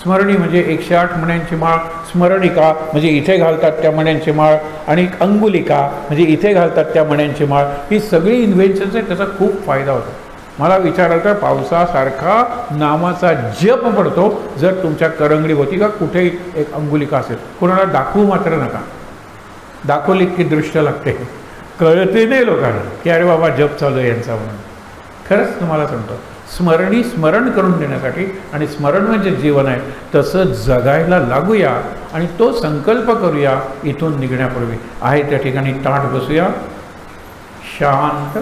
स्मरणी म्हणजे 108 मण्यांची माळ, स्मरणिका म्हणजे इथे घालतात त्या मण्यांची माळ, आणि अंगुलिका म्हणजे इथे घालतात त्या मण्यांची माळ. ही सगळी इन्व्हेन्शन्स आहे, त्याचा खूप फायदा होतो. मला विचाराल तर पावसासारखा नामाचा जप पडतो जर तुमच्या करंगडीभोवती का कुठेही एक अंगुलिका असेल. कोणाला दाखवू मात्र नका, दाखवली की दृष्ट लागते, कळते नाही लोकांना की अरे बाबा जप चालू आहे यांचा म्हणून. खरंच तुम्हाला सांगतो, स्मरणी स्मरण करून देण्यासाठी, आणि स्मरण म्हणजे जीवन आहे, तसं जगायला लागूया आणि तो संकल्प करूया. इथून निघण्यापूर्वी आहे त्या ठिकाणी ताठ बसूया, शांत.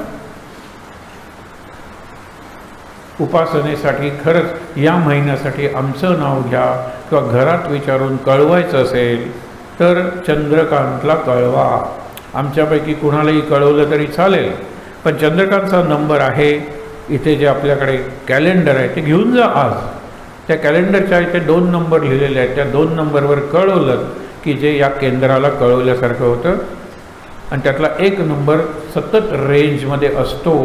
उपासनेसाठी खरंच या महिन्यासाठी आमचं नाव घ्या, किंवा घरात विचारून कळवायचं असेल तर चंद्रकांतला कळवा. आमच्यापैकी कुणालाही कळवलं तरी चालेल, पण चंद्रकांतचा नंबर आहे इथे, जे आपल्याकडे कॅलेंडर आहे ते घेऊन जा आज. त्या कॅलेंडरच्या इथे 2 नंबर लिहिलेले आहेत, त्या 2 नंबरवर कळवलं की जे या केंद्राला कळवल्यासारखं होतं. आणि त्यातला 1 नंबर सतत रेंजमध्ये असतो.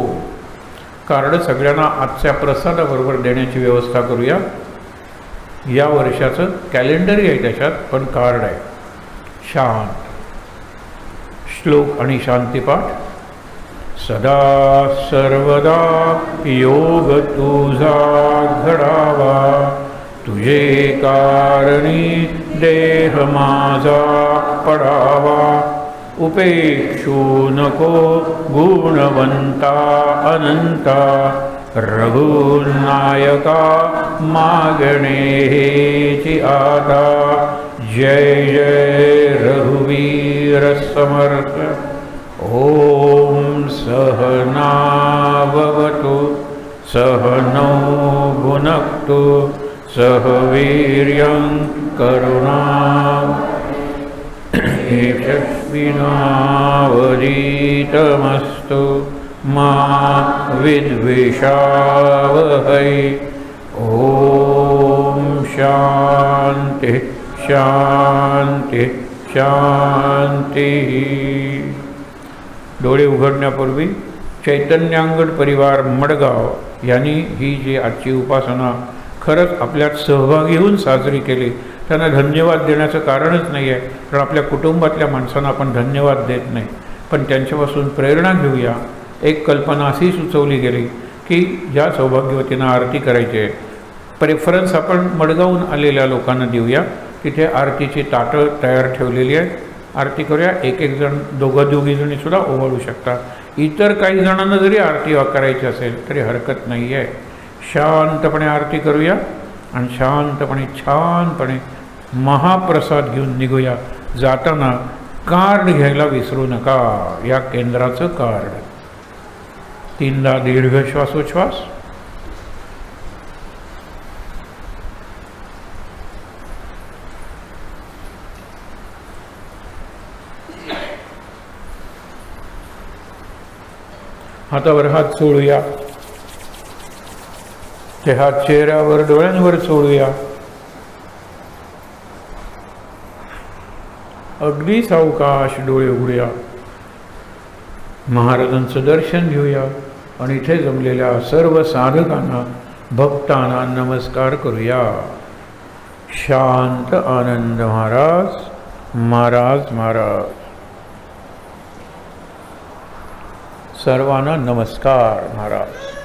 कार्ड सगळ्यांना आजच्या प्रसादाबरोबर देण्याची व्यवस्था करूया. या वर्षाचं कॅलेंडरही आहे त्याच्यात, पण कार्ड आहे. शांत श्लोक आणि शांतिपाठ. सदा सर्वदा योग तुझा घडावा, तुझे कारणी देह माझा पडावा. उपेक्षू नको गुणवंता अनंता, रघुनायका मागणे हेची आता. जय जय रघुवीर समर्थ. ओम सहना भवतु सहनौ भुनक्तु सह वीर्यं करुणा विनावधीतमस्तु मा विद्विषावहै. ओम शांति शांति शांति. डोळे उघडण्यापूर्वी चैतन्यांगण परिवार मडगाव यांनी ही जी आजची उपासना खरंच आपल्यात सहभागी होऊन साजरी केली, त्यांना धन्यवाद देण्याचं कारणच नाही आहे, कारण आपल्या कुटुंबातल्या माणसांना आपण धन्यवाद देत नाही. पण त्यांच्यापासून प्रेरणा घेऊया. एक कल्पना अशी सुचवली गेली की ज्या सौभाग्यवतींना आरती करायची आहे प्रेफरन्स आपण मडगावून आलेल्या लोकांना देऊया. तिथे आरतीची ताटं तयार ठेवलेली आहेत. आरती करूया. एक एक जण दोघी जणीसुद्धा ओवाळू शकता. इतर काही जणांना जरी आरती करायची असेल तरी हरकत नाही आहे. शांतपणे आरती करूया आणि शांतपणे छानपणे महाप्रसाद घेऊन निघूया. जाताना कार्ड घ्यायला विसरू नका. या केंद्राचं कार्ड. 3दा दीर्घ श्वासोच्छ्वास. हातावर हात चोळूया. ते हात चेहऱ्यावर डोळ्यांवर चोळूया. अगदी सावकाश डोळे उघडूया. महाराजांचं दर्शन घेऊया आणि इथे जमलेल्या सर्व साधकांना भक्तांना नमस्कार करूया. शांत आनंद महाराज महाराज महाराज. सर्वांना नमस्कार महाराज.